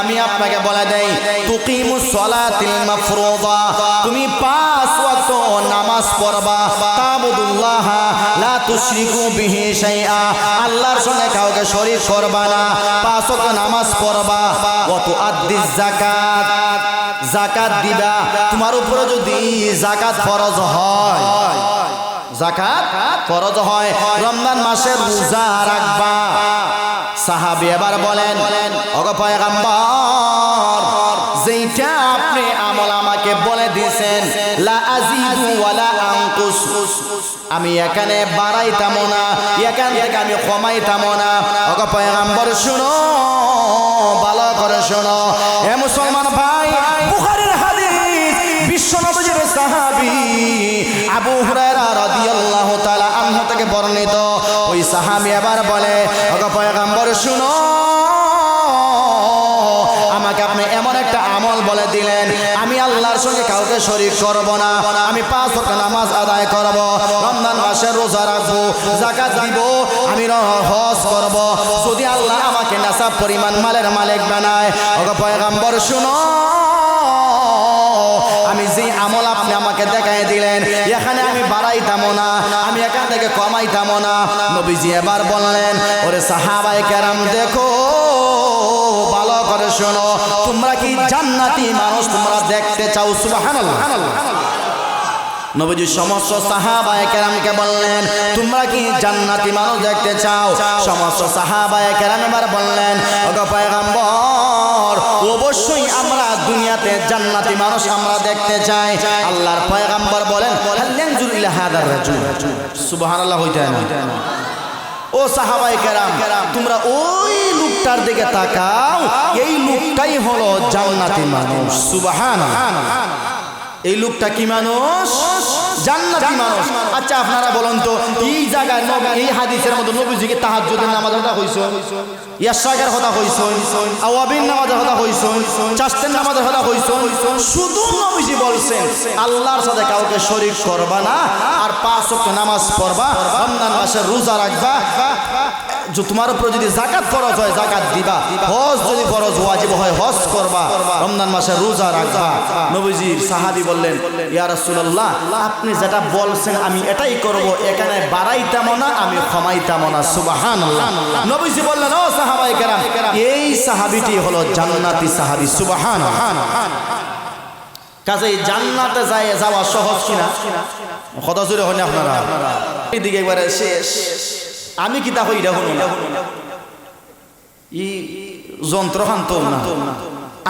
আমি আপনাকে বলে দেই। তুকিমুস সালাতিল মাফরুদা, তুমি 5 ওয়াক্ত নামাজ পড়বা, তাবুদুল্লাহ লা তুশরিকু বিহি শাইআ, আল্লাহর সঙ্গে কাউকে শরীক করবা না, 5 ওয়াক্ত নামাজ পড়বা, ওয়া তুআদ্দিজ যাকাত, যাকাত দিবা, তোমার উপরে যদি যাকাত ফরজ হয়, যাকাত ফরজ হয়, রমজান মাসের রোজা রাখবা। সাহাবী এবার বলেন, ওগো পয়গম্বর, যেটা আপনি আমল আমাকে বলে দিয়েছেন, লা আযীদু ওয়ালা আনকুস, আমি এখানে বাড়াইতাম না, এখান থেকে আমি কমাইতাম না। ওগো পয়গম্বর শুনো, ভালো করে শোনো। হে মুসলমান ভাই, বুখারীর হাদিস, বিশ্বনবীর সাহাবী আবু হুরায়রা রাদিয়াল্লাহু তাআলা আনহু থেকে বর্ণিত। ওই সাহাবী এবার বলে, ওগো পয়গম্বর শুনো, আমাকে আপনি এমন একটা আমল বলে দিলেন, আমি আল্লাহর সঙ্গে কাউকে শরীক করব না, আমি 5 ওয়াক্ত নামাজ আদায় করব, রমজান মাসে রোজা রাখবো, যাকাত দিব, আমি হজ করব, যদি আল্লাহ আমাকে নাসাব পরিমাণ মালের মালিক বানায়। ওগো পয়গম্বর শুনো, আমি যে আমল আপনি আমাকে দেখাই দিলেন, এখানে আমি বাড়াইতাম না, আমি এখান থেকে কমাইতাম না। নবীজি এবার বললেন, ওরে সাহাবায়ে কেরাম, দেখো ভালো করে শোনো, তোমরা কি জান্নাতি মানুষ তোমরা দেখতে চাও? সুবহানাল্লাহ। নবীজি সমস্ত সাহাবায়ে কেরামকে বললেন, তোমরা কি জান্নাতি মানুষ দেখতে চাও? সমস্ত সাহাবায়ে কেরাম এবার বললেন, ওগো পয়গম্বর, অবশ্যই আমরা দুনিয়াতে জান্নাতি মানুষ আমরা দেখতে চাই। আল্লাহর পয়গম্বর বলেন, হাল ইয়ানজুর ইলা হাদার রাজুল, সুবহানাল্লাহ হইতে না? ও সাহাবায়ে কেরাম, তোমরা ওই লোকটার দিকে তাকাও, এই লোকটাই হলো জান্নাতি মানুষ। সুবহানাল্লাহ। এই লোকটা কি মানুষ? জান্নাতি মানুষ। আচ্ছা আপনারা বলুন তো, এই জায়গায় এই হাদিসের মধ্যে নবীজিকে তাহাজ্জুদের নামাজের কথা কইছো, ইশরাকের কথা কইছো, আওয়াবিন নামাজের কথা কইছো, চাষতের নামাজের কথা কইছো। শুধু নবীজি বলছেন আল্লাহর সাথে কাউকে শরীক করবা না, আর 5 ওয়াক্ত নামাজ পড়বা, রমজান মাসে রোজা রাখবা, তোমার উপর যদি যাকাত ফরজ হয় যাকাত দিবা, হজ যদি ফরজ ওয়াজিব হয় হজ করবা, রমজান মাসে রোজা রাখবা। নবীজির সাহাবী বললেন, ইয়া রাসূলুল্লাহ, আপনি যেটা বলছেন আমি এটাই করব, এখানে বাড়াইতাম না, আমি কমাইতাম না। সুবহানাল্লাহ। নবীজি বললেন, ও সাহাবায়ে কেরাম, এই সাহাবীটি হলো জান্নাতি সাহাবী। সুবহানাল্লাহ। কাজেই জান্নাতে যাওয়া সহজ কিনা কথা জোরে হয় না আপনারা? এদিকে একবারে শেষ। আমি কিতা হই দেখুন ই যন্ত্র খান্ত না,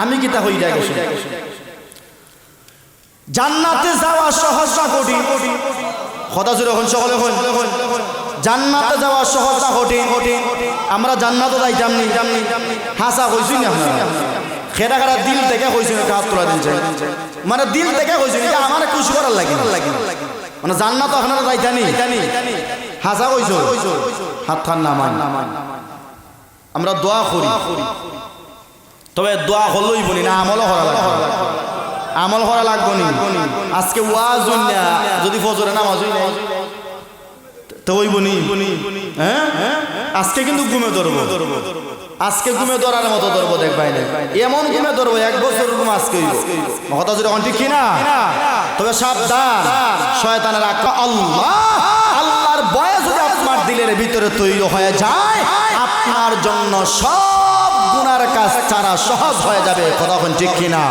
আমি কিতা হই দেখে জান্নাতে যাওয়া সহজ না কঠিন? কথা জোরে হন সকলে হন। জান্নাতে যাওয়া সহজ না কঠিন? আমরা জান্নাতে যাইতাম নি, হাসা কইছুন না আপনারা? খেরা খেরা দিল থেকে কইছুন, হাত তোলা দিন, মানে দিল থেকে কইছুন, এটা আমার খুশি করার লাগে, মানে জান্নাত আপনারা যাইতানি হাসা কইছো, হাত খান নামান। আমরা দোয়া করি, তবে দোয়া হলই বলি না, আমলও করা লাগবে, আমল করা লাগবে নি। আজকে ওয়াজ হই না, যদি ফজরে নামাজ হই না তো ওই বনি, হ্যাঁ আজকে কিন্তু ঘুমে ধরবো, আজকে ঘুমে ধরার মতো ধরবো, দেখবাই না এমন ঘুমে ধরবো 1 বছর ঘুম আজকে হইব। কথা যদি ঠিক কিনা? তবে সাবধান, শয়তানের আক্রমণ। আল্লাহর ভয় যদি আপনার দিলের ভিতরে তৈরি হয়ে যায়, আপনার জন্য সব গুনার কাজ ছাড়া সহজ হয়ে যাবে। কথা ঠিক কিনা?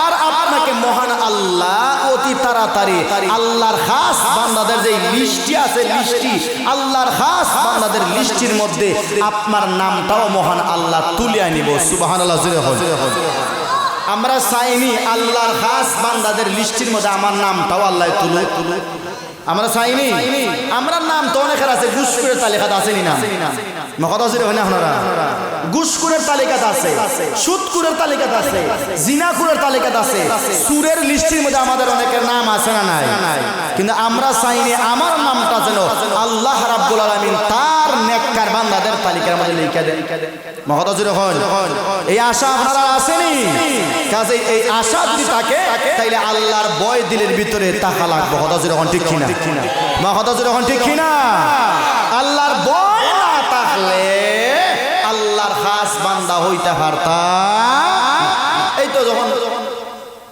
আর আপনাকে মহান আল্লাহ অতি তাড়াতাড়ি আল্লাহর খাস বান্দাদের যে লিস্টটি আছে, লিস্টটি আল্লাহর খাস বান্দাদের লিস্টির মধ্যে আপনার নামটাও মহান আল্লাহ তুলে আনিব। সুবহানাল্লাহ। আমরা চাইনি আল্লাহর খাস বান্দাদের লিস্টির মধ্যে আমার নামটাও আল্লাহ তুলে, আমরা চাইনি। আমরা নাম তো অনেকের আছে, ঘুষখোরের তালিকাতে আসেনি না? কথা ছিল হয় না আপনারা? ঘুষখোরের তালিকাতে আছে, সুদখোরের তালিকাতে আছে, জিনাখোরের তালিকাতে আছে, সুরের লিস্টের মধ্যে আমাদের অনেকের নাম আছে না নাই? কিন্তু আমরা চাইনি আমার নামটা যেন আল্লাহ রাব্বুল আলামিন তার নেককার বান্দাদের তালিকার মধ্যে লিখে দেন। কথা ছিল হয়, এই আশা আপনারা আসেনি? কাজে এই আশা যদি থাকে তাইলে আল্লাহর ভয় দিলের ভিতরে থাকা লাগবে। কথা ছিল ঠিক কিনা? কথা ছিল ঠিক কিনা? আল্লাহর ভয় না থাকলে আল্লাহর খাস বান্দা হইতে পারতাম। এই তো যখন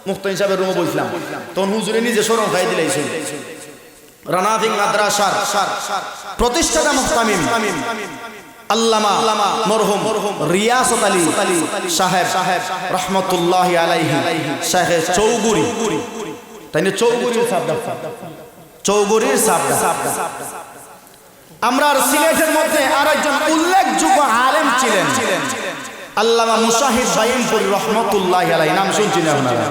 মুফতি সাহেবের রুমে বসলাম, তখন হুজুরে নিজে শরম খাই দিলেছেন। রানাফিং মাদ্রাসার প্রতিষ্ঠাতা মুহতামিম আল্লামা মরহুম রিয়াসত আলী সাহেব রহমতুল্লাহি আলাইহি শাইখে চৌগুরি, তাই না? চৌগুরির সাবদা, চৌগুরির সাবদা। আমরা সিলেটের মধ্যে আরেকজন উল্লেখযোগ্য আলেম ছিলেন আল্লামা মুশাহিদ বাইনপুরি রহমতুল্লাহি আলাইহি। নাম শুনছেন আপনারা?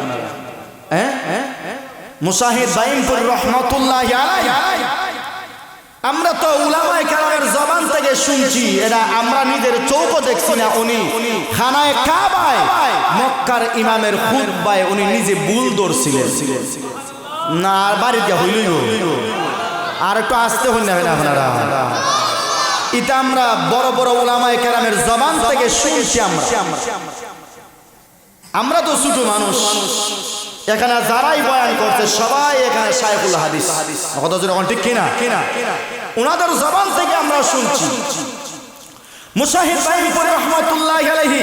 মুশাহিদ বাইনপুরি রহমতুল্লাহি আলাইহি। আমরা তো উলামায়ে কেরামের জবান থেকে শুনছি, এটা আমরা নিজের চোখে দেখছি না। উনি খানায়ে কাবায় মক্কার ইমামের খুতবায় উনি নিজে বুল ধরছিলেন না, বাড়িতে হইলই আর একটু আসতে হই না আপনারা? এটা আমরা বড় বড় উলামায়ে কেরামের জবান থেকে শুনছি। আমরা তো ছোট মানুষ, এখানে যারাই বয়ান করছে সবাই এখানে শাইখুল হাদিস। কথা যখন ঠিক কিনা? ওনাদের জবান থেকে আমরা শুনছি। মুশাহিদ বাইনপুরি রহমাতুল্লাহি আলাইহি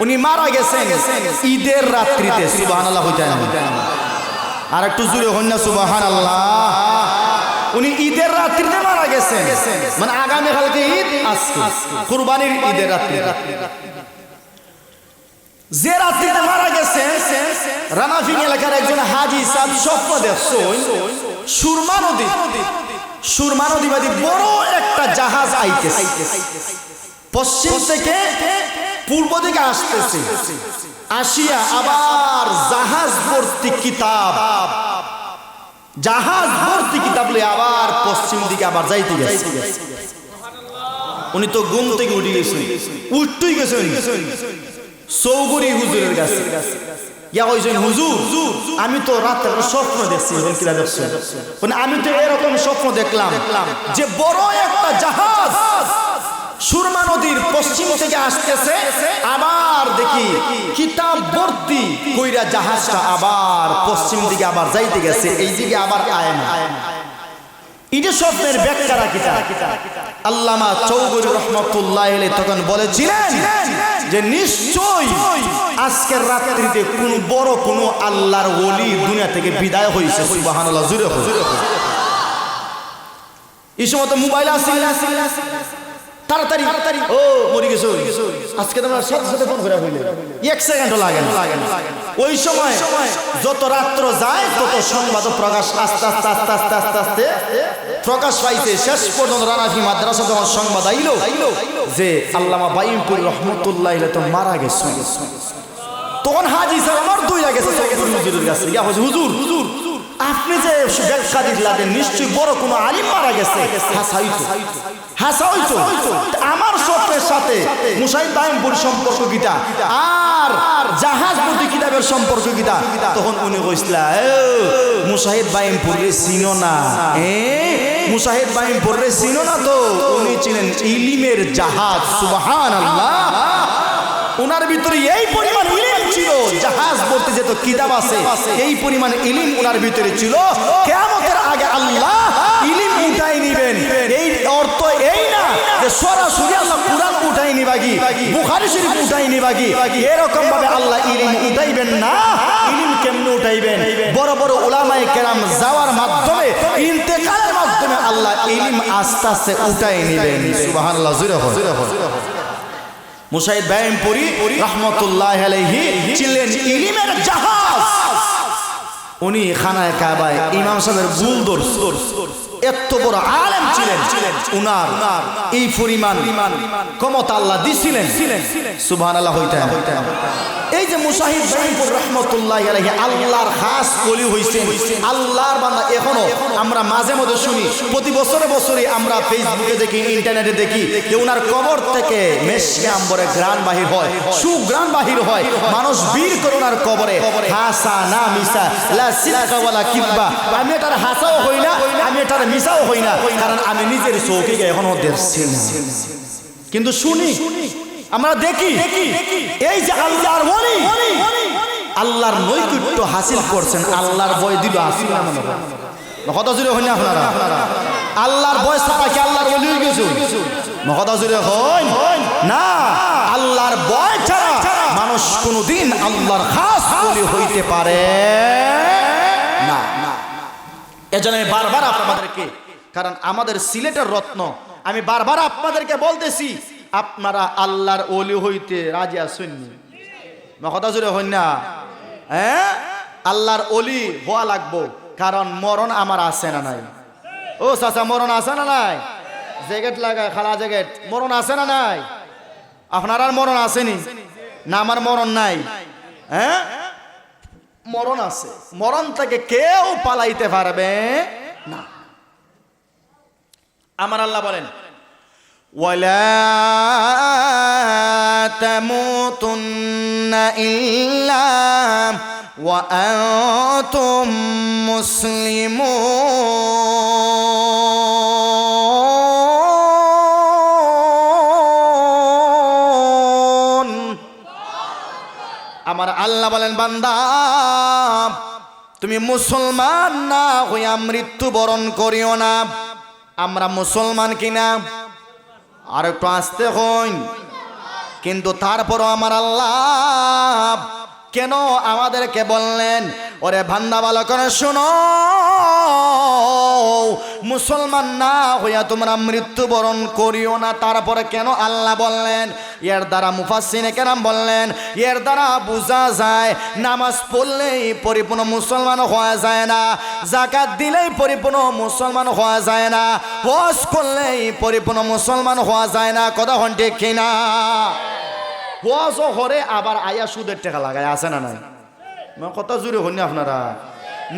উনি মারা গেছেন ঈদের রাত্রিতে। সুবহানাল্লাহ। হইতে আর একটু জোরে হন না সুবহানাল্লাহ। উনি ঈদের রাত্রিতে মারা গেছেন, মানে আগামী কালকে ঈদ, আজকে কুরবানির ঈদের রাত্রি। যে রাত্রিতে মারা গেছেন, রানাফিং এলাকার একজন হাজি সাহেব স্বপ্ন দেখছেন সুরমা নদীবাদী বড় একটা জাহাজ আইতেছে, পশ্চিম থেকে পূর্ব দিকে আসতেছে, আসিয়া আবার জাহাজ ভর্তি কিতাব লয়ে আবার পশ্চিম দিকে আবার যাইতে গেছে। উনি তো ঘুম থেকে উঠে গেছেন, উঠতেই গেছেন চৌগুরি হুজুরের কাছে ইয়া কইছেন, হুজুর আমি তো রাতে স্বপ্ন দেখছি। কিরা দেখছেন? মানে আমি তো এরকম স্বপ্ন দেখলাম যে বড় একটা জাহাজ সুরমা নদীর পশ্চিম থেকে আসতেছে, আবার দেখি কিতাব ভর্তি কইরা জাহাজটা আবার পশ্চিম দিকে আবার যাইতে গেছে, এই দিকে আবার আয় না। এটা স্বপ্নের ব্যাখ্যাটা কিতা? আল্লামা চৌধুরী রাহমাতুল্লাহ আলাইহি তখন বলেছিলেন যে নিশ্চয় আজকের রাত্রিতে কোন বড় কোন আল্লাহর ওলি দুনিয়া থেকে বিদায় হয়েছে। সুবহানাল্লাহ, জোরে জোরে। এই সময় তো মোবাইল আছে, তাড়াতাড়ি ও মরে গেছে আজকে তোমরা সাথে সাথে ফোন করে হইলে 1 সেকেন্ডও লাগে না। ওই সময় যত রাত্র যায় তত সংবাদ প্রকাশ আস্তে আস্তে আস্তে আস্তে আস্তে আস্তে প্রকাশ পাইতে শেষ পর্যন্ত রানাফি মাদ্রাসা যখন সংবাদ আইলো যে আল্লামা বাইনপুর রহমতুল্লাহ আলাইহি তো মারা গেছে, তখন হাজী স্যার আমার দুই গেছে হুজুরের কাছে, ইয়া হুজুর আপনি যে ব্যাখ্যা দিলেন নিশ্চয়ই বড় কোনো আলিম মারা গেছে। হাসা হইতো আমার স্বপ্নের সাথে মুসাহিদ বাইনপুর সম্পর্ক কিটা আর জাহাজ ভর্তি কিতাবের সম্পর্ক কিটা? তখন উনি কইছিল, মুসাহিদ বাইনপুর রে চিনো না? মুসাহিদ বাইনপুর রে চিনো না? তো উনি ছিলেন ইলিমের জাহাজ। সুবহানাল্লাহ, ওনার ভিতরে এই পরিমাণ ইলিম ছিল, জাহাজ ভর্তি যত কিতাব আছে এই পরিমাণ ইলিম ওনার ভিতরে ছিল। কিয়ামতের আগে আল্লাহ ইলিম উঠাই নিবেন। এই অর্থ এই না যে সরাসরি আল্লাহ কুরআন উঠাই নিবাগি, বুখারী শরীফ উঠাই নিবাগি, এরকম ভাবে আল্লাহ ইলিম উঠাইবেন না। ইলিম কেমনে উঠাইবেন? বড় বড় উলামায়ে কেরাম যাওয়ার মাধ্যমে, ইন্তেকালের মাধ্যমে আল্লাহ ইলিম আস্তে আস্তে উঠাই নিবেন। সুবহানাল্লাহ, জোরে জোরে। মুসাহিদ বাইনপুরি রাহমাতুল্লাহ আলাইহি ছিলেন ইলমের জাহাজ। উনি খানায়ে কাবায় ইমাম সাহেবের বুল ধরছেন, এত বড় আলেম ছিলেন। উনার এই পরিমাণ ক্ষমতা আল্লাহ দিছিলেন। সুবহানাল্লাহ হইতে। এই যে মুসাহিদ বাইনপুর রাহমাতুল্লাহ আলাইহি আল্লাহর খাস ওলি হইছেন, আল্লাহর বান্দা। এখনো আমরা মাঝে মধ্যে শুনি, প্রতি বছরে বছরে আমরা ফেসবুকে দেখি, ইন্টারনেটে দেখি যে উনার কবর থেকে মেশকে আম্বরে গ্রান বাহির হয়, সুগ্রান বাহির হয়। মানুষ বীর করে ওনার কবরে হাসা না মিসা, লা সিদকা ওয়ালা কিববা। আমি এটার হাসাও হই না, আমি এটার মিসাও হই না, কারণ আমি নিজের চোখে এখনো দেখছি না, কিন্তু শুনি, আমরা দেখি। এই যে আল্লাহর ওলি, আল্লাহর নৈকট্য হাসিল করছেন, আল্লাহর ভয় দিল আসিল না মনে হয়। কথা জুড়ে হই না আপনারা? আল্লাহর ভয় ছাড়া কি আল্লাহর ওলি হয়ে গেছে? কথা জুড়ে হয় না। আল্লাহর ভয় ছাড়া মানুষ কোনোদিন আল্লাহর খাস ওলি হইতে পারে না। এজন্য আমি বারবার আপনাদেরকে, কারণ আমাদের সিলেটের রত্ন, আমি বারবার আপনাদেরকে বলতেছি, আপনারা আল্লাহর ওলি হইতে রাজি আছেন? কথা জুড়ে হই না? আল্লাহর ওলি হওয়া লাগবো, কারণ মরণ আমার আছে না নাই? ও চাচা, মরণ আছে না নাই? জ্যাকেট লাগায় খালা জ্যাকেট, মরণ আছে না নাই? আপনার আর মরণ আসেনি না? আমার মরণ নাই। মরণ আছে। মরণ থেকে কেউ পালাইতে পারবে না। আমার আল্লাহ বলেন, ওয়ালা তামুতুন্না ইল্লা ওয়া আনতুম মুসলিমুন। আমার আল্লাহ বলেন, বান্দা তুমি মুসলমান না হইয়া মৃত্যুবরণ করিও না। আমরা মুসলমান কিনা? আর একটু আসতে হইন। কিন্তু তারপরও আমার আল্লাহ কেন আমাদেরকে বললেন, ওরে বান্দা ভালো করে শোনো, মুসলমান না হইয়া তোমরা মৃত্যুবরণ করিও না। তারপরে কেন আল্লাহ বললেন? এর দ্বারা মুফাসসিরে কেরাম বললেন, এর দ্বারা বোঝা যায় নামাজ পড়লেই পরিপূর্ণ মুসলমান হওয়া যায় না, যাকাত দিলেই পরিপূর্ণ মুসলমান হওয়া যায় না, হজ করলেই পরিপূর্ণ মুসলমান হওয়া যায় না। কথা হন ঠিক কিনা? হজও করে আবার আয়া সুদের টাকা লাগায়, আছে না নাই? কথা জুড়ে হন আপনারা?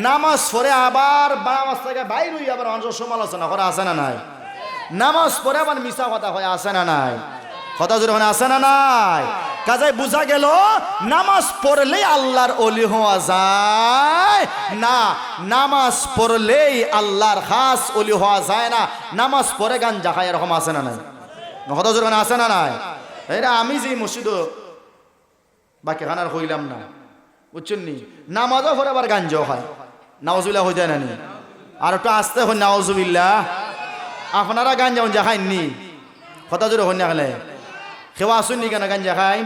নামাজ পড়ে আবার নামাজ থেকে বাইর হই আবার মানুষ সমালোচনা করে, আছে না নাই? নামাজ পড়ে আবার মিশা কথা হয়, আসে না নাই? কথা জোরে হয়, আসে না নাই? কাজে বুঝা গেল নামাজ পড়লেই আল্লাহর ওলি হওয়া যায় না, নামাজ পড়লেই আল্লাহর খাস ওলি হওয়া যায় না। নামাজ পড়ে গাঞ্জা খায় এরকম আসে না নাই? কথা জোরে হয়, আসে না নাই? এটা আমি যে মসজিদ বাকি খানার হইলাম না, বুঝছেন নি? নামাজও পড়ে আবার গাঞ্জাও খায়, নাউজুবিল্লাহ হয়ে যায় না নি? আর একটু আসতে হয় নাউজুবিল্লাহ। আপনারা গাঞ্জা উঞ্জা খাইননি? কথা জোরে হই না খেলে কেউ আসুননি কেন গাঞ্জা খাই?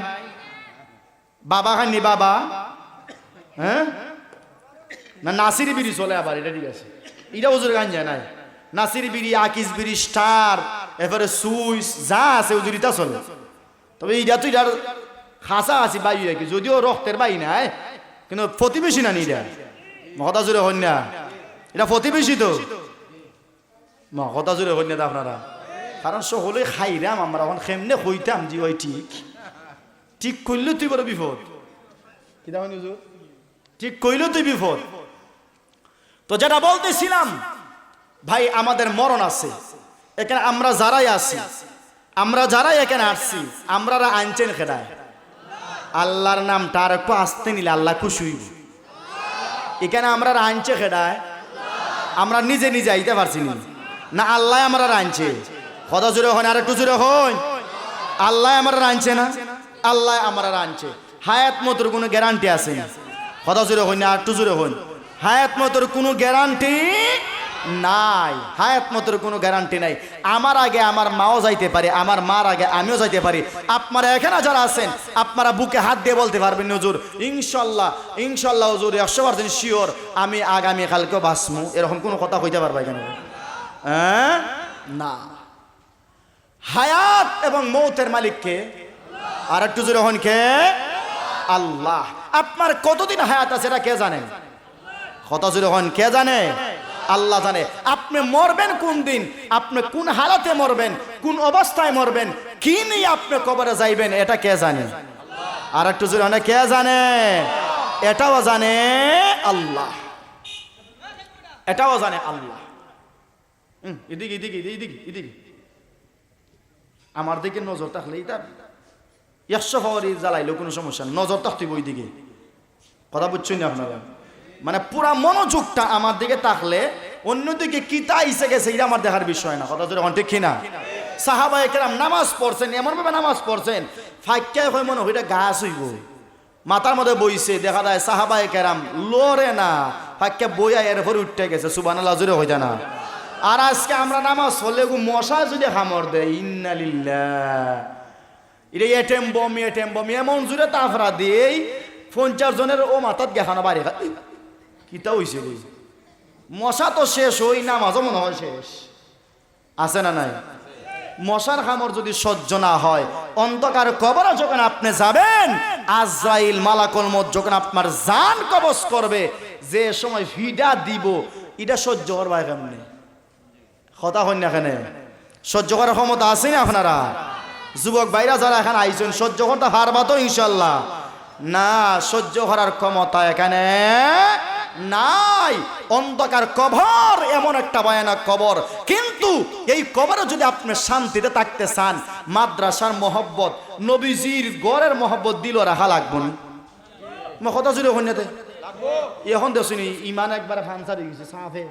বাবা খাননি? বাবা হ্যাঁ না নাসিরি বিড়ি চলে আবার, এটা ঠিক আছে, এটা ওজুর গাঞ্জা নাই। নাসিরি বিড়ি, আকিস বিড়ি, স্টার, এরপরে সুইস যা আছে ওজুর এটা চলে। তবে এটা তো এটার খাসা আছে বাই কি, যদিও রক্তের বাই নাই, কিন্তু প্রতিবেশী না নি এটা। কথা জোরে হন না, এটা প্রতিবেশী তো। কথা জোরে হন না আপনারা, কারণ সকলে খাইরাম আমরা এখন কেমনে হইতাম জি ওই ঠিক ঠিক করলে তুই বড় বিপদ। কি দেখুন ঠিক কইল তুই বিপদ। তো যেটা বলতেছিলাম ভাই, আমাদের মরণ আছে এখানে, আমরা যারাই আছি, আমরা যারাই এখানে আসছি, আমরা আনছেন খেদায় আল্লাহর নামটা আর একটু আসতে নিলে আল্লাহ খুশি হইব। এখানে আমরা আনছে খেদায়, আমরা নিজে নিজে আইতে পারছি না, আল্লাহ আমরা আনছে। কথা জুড়ে হন, আর একটু জুড়ে হন, আল্লাহ আমরা আনছে না, আল্লাহ আমরা আনছে। হায়াত মতর কোনো গ্যারান্টি আছে না? কথা জুড়ে হন, আর একটু জুড়ে হন, হায়াত মতর কোনো গ্যারান্টি নাই, হায়াত মতর কোনো গ্যারান্টি নাই। আমার আগে আমার মাও যাইতে পারে, আমার মার আগে আমিও যাইতে পারি। আপনারা এখানে যারা আছেন আপনারা বুকে হাত দিয়ে বলতে পারবেন হুজুর ইনশাল্লাহ, ইনশাল্লাহ হুজুর 100% শিওর আমি আগামী কালকেও বাঁচমু, এরকম কোনো কথা কইতে পারবা কেন? হ্যাঁ না। হায়াত এবং মৌতের মালিককে আর একটু জোরে হন, কে? আল্লাহ। আপনার কতদিন হায়াত আছে এটা কে জানেন? কথা জোরে হন, কে জানে? আল্লাহ জানে। আপনি মরবেন কোন দিন, আপনি কোন হালাতে মরবেন, কোন অবস্থায় মরবেন, কি নিয়ে আপনি কবরে যাইবেন, এটা কে জানে? আর একটু জোরে হন, কে জানে? এটাও জানে আল্লাহ, এটাও জানে আল্লাহ। এদিকে এদিকে এদিকে এদিকে আমার দিকে নজর থাকলে এটা 100 পাওয়ারি জ্বালাইলেও কোনো সমস্যা নেই, নজর থাকতে ওই দিকে। কথা বুঝছেন না আপনারা? মানে পুরা মনোযোগটা আমার দিকে থাকলে অন্যদিকে কিতা ইসে গেছে এটা আমার দেখার বিষয় না। কথা জোরে ঠিক কিনা? সাহাবায়ে কেরাম নামাজ পড়ছেন, এমন ভাবে নামাজ পড়ছেন ফাঁক্কায় হয় মনে হয় এটা গাছ হইব, মাথার মধ্যে বইছে, দেখা যায় সাহাবায়ে কেরাম লড়ে না, ফাঁক্কা বইয়া এর উপরে উঠতে গেছে। সুবহানাল্লাহ জোরে হইতা না? আর আজকে আমরা নামাজ পড়লে মশা যদি খামর দেয়, ইন্না লিল্লাহ, এটা এটেম বম এমন জোরে তাফরা দিয়েই 50 জনের ও মাথাত গেখানো বাড়ি কিতা হইছে রে? মশা তো শেষ, ওই নামাজও মনে হয় শেষ, আছে না নাই? মশার খামর যদি সহ্য না হয়, অন্ধকার কবরে যখন আপনি যাবেন, আজরাইল মালাকুল মউত যখন আপনার জান কবজ করবে, যে সময় ভিডা দিব এটা সহ্য করবা কেমনে? কথা হন না, এখানে সহ্য করার ক্ষমতা আছে না আপনারা? যুবক ভাইরা যারা এখানে আইছেন সহ্য করতে পারবা তো ইনশাল্লাহ? না, সহ্য করার ক্ষমতা এখানে নাই। অন্ধকার কবর এমন একটা ভয়ানক কবর, কিন্তু এই কবরে যদি আপনি শান্তিতে থাকতে চান, মাদ্রাসার মহব্বত, নবীজির গড়ের মহব্বত দিল রাখা লাগবো না? কথা জুড়ে হইতে এখন দেখুন ইমান একবার ফান্সার গেছে সাফে।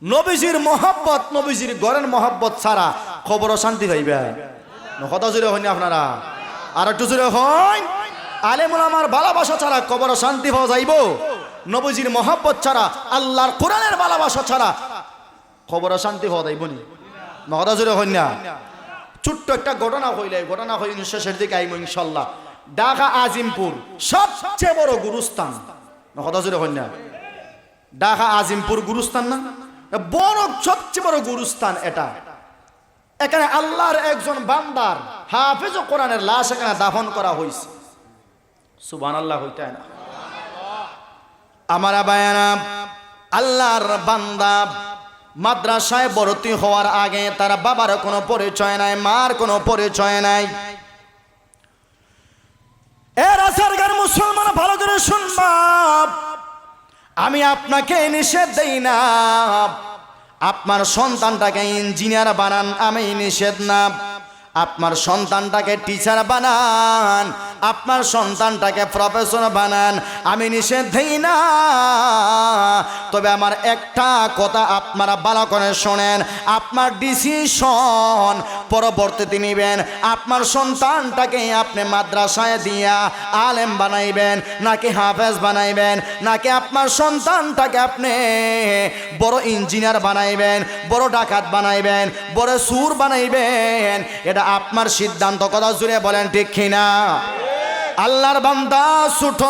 নবীজির মহব্বত, নবীজির গড়ের মহব্বত ছাড়া খবরও শান্তি পাইবে। কথা জুড়ে হইনি আপনারা? আর একটু জুড়ে হন, আলেম ওলামার ভালোবাসা ছাড়া কবরও শান্তি পাওয়া যাইব? নবীজির মহব্বত ছাড়া, আল্লাহর কোরআনের ভালোবাসা ছাড়া খবরও শান্তি পাওয়া যাইব নি? কথা জুড়ে হন না? ছোট্ট একটা ঘটনা হইলে, ঘটনা হইল শেষের দিকে আইব ইনশাল্লাহ। ঢাকা আজিমপুর সবচেয়ে বড় গুরুস্থান। কথা জুড়ে হন না? ঢাকা আজিমপুর গুরুস্থান না? বড় সবচেয়ে বড় গুরুস্থান এটা। এখানে আল্লাহর একজন বান্দার হাফেজ কোরআনের লাশ এখানে দাফন করা হয়েছে। সুবহানাল্লাহ হইতে না? আমার বায়ানা, আল্লাহর বান্দা মাদ্রাসায় ভর্তি হওয়ার আগে তার বাবার কোনো পরিচয় নাই, মার কোনো পরিচয় নাই। এর আসারগার মুসলমান ভালো করে শুনবা, আমি আপনাকে নিষেধ দেই না, আপনার সন্তানটাকে ইঞ্জিনিয়ার বানান, আমি নিষেধ না। আপনার সন্তানটাকে টিচার বানান, আপনার সন্তানটাকে প্রফেসর বানান, আমি নিষেধ দেই না। তবে আমার একটা কথা আপনারা ভালো করে শোনেন, আপনার ডিসিশন পরবর্তীতে নেবেন। আপনার সন্তানটাকে আপনি মাদ্রাসায় দিয়া আলেম বানাইবেন, নাকি হাফেজ বানাইবেন, নাকি আপনার সন্তানটাকে আপনি বড় ইঞ্জিনিয়ার বানাইবেন, বড় ডাকাত বানাইবেন, বড় সুর বানাইবেন, এটা আপনার সিদ্ধান্ত। কথা জুড়ে বলেন ঠিক কিনা? আল্লাহর বান্দা ছোট,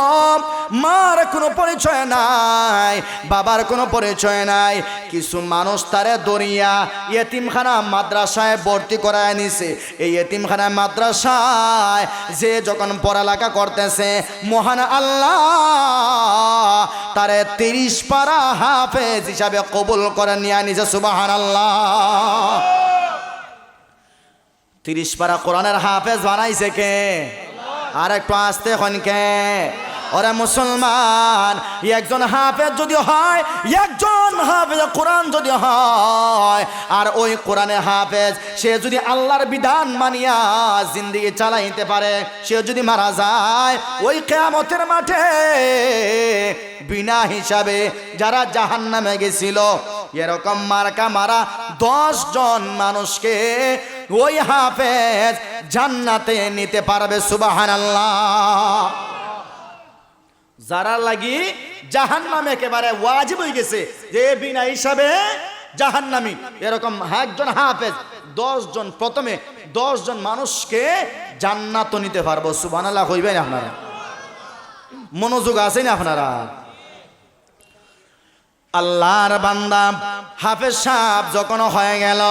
মার কোনো পরিচয় নাই, বাবার কোনো পরিচয় নাই। কিছু মানুষ তারে দরিয়া ইয়েতিমখানা মাদ্রাসায় ভর্তি করায় নিছে। এই ইয়েতিমখানা মাদ্রাসায় যে যখন পড়ালেখা করতেছে, মহান আল্লাহ তারে 30 পারা হাফেজ হিসাবে কবুল করে নিয়ে নিছে। সুবহানাল্লাহ। 30 পারা কোরআনের হাফেজ বানাইছে কে? আর একটু আসতে কে? ওরে মুসলমান, একজন হাফেজ যদি হয়, একজন হাফেজ কোরআন যদি হয়, আর ওই কোরআনে হাফেজ সে যদি আল্লাহর বিধান মানিয়া জিন্দেগি চালাইতে পারে, সে যদি মারা যায়, ওই কিয়ামতের মাঠে বিনা হিসাবে যারা জাহান্নামে গেছিল, এরকম মার্কা মারা 10 জন মানুষকে ওই হাফেজ জান্নাতে নিতে পারবে। সুবহানাল্লাহ। যারা লাগি জাহান্নামে একেবারে ওয়াজিব হয়ে গেছে যে বিনা হিসাবে জাহান্নামী, এরকম একজন হাফেজ 10 জন, প্রথমে 10 জন মানুষকে জান্নাত নিতে পারবো। সুবহানাল্লাহ কইবেন আপনারা? মনোযোগ আছেন আপনারা? আল্লাহর বান্দা হাফেজ সাহেব যখন হয়ে গেল,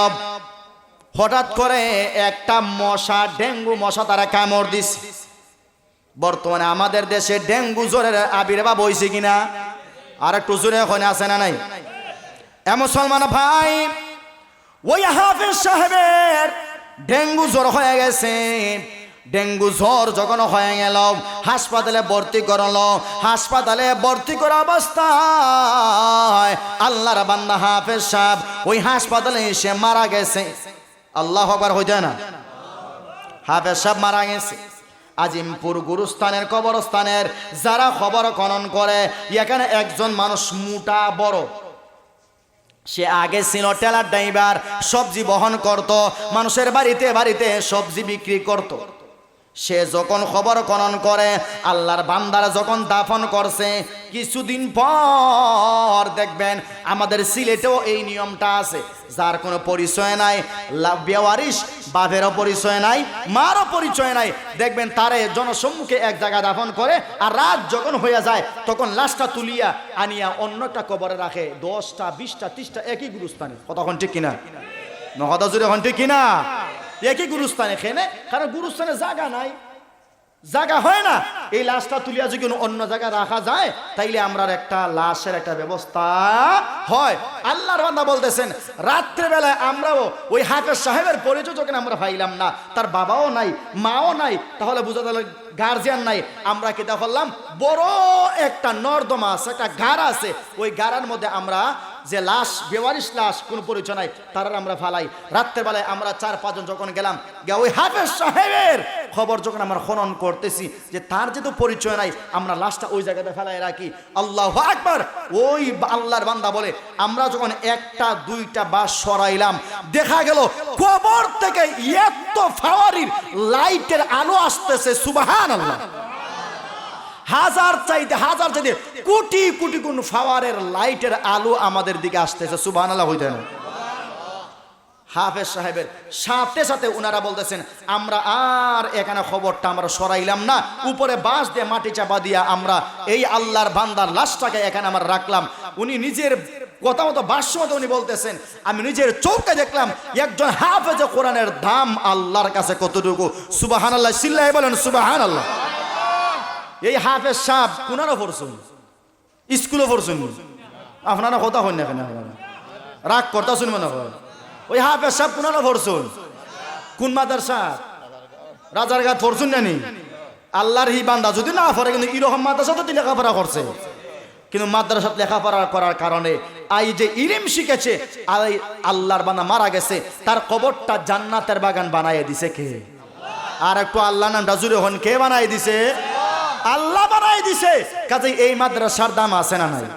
হঠাৎ করে একটা মশা, ডেঙ্গু মশা তারা কামড় দিছে। বর্তমানে আমাদের দেশে ডেঙ্গু জ্বরের আবির্ভাব হয়েছে কিনা? আর একটু জোরে ওখানে আছে না নাই? মুসলমান ভাই, ওই হাফেজ সাহেবের ডেঙ্গু জ্বর হয়ে গেছে। ডেঙ্গু জ্বর যখন হয়ে গেল, হাসপাতালে ভর্তি করলো। হাসপাতালে ভর্তি করা অবস্থায় আল্লাহর বান্দা হাফেজ সাহেব ওই হাসপাতালে এসে মারা গেছে। আল্লাহু আকবার হইতে না? হাফেজ সাহেব মারা গেছে। আজিমপুর গুরুস্থানের কবরস্থানের যারা খবর খনন করে, এখানে একজন মানুষ মোটা বড়, সে আগে ছিল টেলার ড্রাইভার, সবজি বহন করত, মানুষের বাড়িতে বাড়িতে সবজি বিক্রি করত। সে যখন খবর খনন করে, আল্লাহর বান্দারা যখন দাফন করছে, কিছুদিন পর দেখবেন আমাদের সিলেটেও এই নিয়মটা আছে, যার কোনো পরিচয় নাই, বেওয়ারিশ, বাপেরও পরিচয় নাই, মারও পরিচয় নাই, দেখবেন তারে জনসম্মুখে এক জায়গায় দাফন করে, আর রাত যখন হয়ে যায় তখন লাশটা তুলিয়া আনিয়া অন্যটা কবরে রাখে। 10টা 20টা 30টা একই গুরুস্থানে। কতক্ষণ ঠিক কিনা? কথা জুড়ে এখন ঠিক কিনা? একই গুরুস্থানে খেনে, কারণ গুরুস্থানে জায়গা নাই, জায়গা হয় না। এই লাশটা তুলিয়া যদি অন্য জায়গায় রাখা যায়, তাইলে আমরা একটা লাশের একটা ব্যবস্থা হয়। আল্লাহর বান্দা বলতেছেন, রাত্রেবেলায় আমরাও ওই হাফেজ সাহেবের পরিচয় যখন আমরা পাইলাম না, তার বাবাও নাই, মাও নাই, তাহলে বুঝা গেল গার্জিয়ান নাই। আমরা কিতা করলাম, বড় একটা নর্দমা আছে, একটা গাড়া আছে, ওই গাড়ার মধ্যে আমরা যে লাশ, বেওয়ারিশ লাশ, কোনো পরিচয় নাই, তারা আমরা ফালাই। রাত্রেবেলায় আমরা 4-5 জন যখন গেলাম, ওই হাফেজ সাহেবের খবর যখন আমরা খনন করতেছি যে তার যেহেতু পরিচয় নাই, আমরা লাশটা ওই জায়গাতে ফেলাই রাখি। আল্লাহু আকবার। ওই আল্লাহর বান্দা বলে, আমরা যখন 1টা 2টা বাস সরাইলাম, দেখা গেল কবর থেকে এত ফাওয়ারির লাইটের আলো আসতেছে। সুবহানাল্লাহ। হাজার চাইতে কোটি কোটি কোন ফাওয়ারের লাইটের আলো আমাদের দিকে আসতেছে। সুবহানাল্লাহ হইতে না? হাফেজ সাহেবের সাথে সাথে ওনারা বলতেছেন, আমরা আর এখানে খবরটা আমরা সরাইলাম না, উপরে বাঁশ দিয়ে মাটি চাপা দিয়া আমরা এই আল্লাহর বান্দার লাশটাকে এখানে আমরা রাখলাম। উনি নিজের কথা মতো ভাষ্য মতো উনি বলতেছেন, আমি নিজের চোখে দেখলাম একজন হাফেজ কোরআনের দাম আল্লাহর কাছে কতটুকু। সুবহানাল্লাহ। সিল্লাহি বলেন সুবহানাল্লাহ। এই হাফেজ সাহেব কোনারও পড়ছুন, স্কুলও পড়ছুন, আপনারা কথা হন না কেন? রাগ করতে শুনবো না? ওই হাফেজ সাহেব কোনারও পড়ছুন? কোন মাদ্রাসা? রাজারঘাট পড়ছুন জানি? আল্লাহর হি বান্দা যদি না পড়ে, কিন্তু এরকম মাদ্রাসা তো লেখাপড়া করছে। কিন্তু মাদ্রাসাত লেখাপড়া করার কারণে এই যে ইলম শিখেছে, আল্লাহর বান্দা মারা গেছে, তার কবরটা জান্নাতের বাগান বানায় দিছে কে? আর একটু আল্লাহ নামটা জুড়ে হন, কে বানাই দিছে? আল্লাহ বানাই দিছে। কাজেই এই মাদ্রাসার দাম আছে না নাই?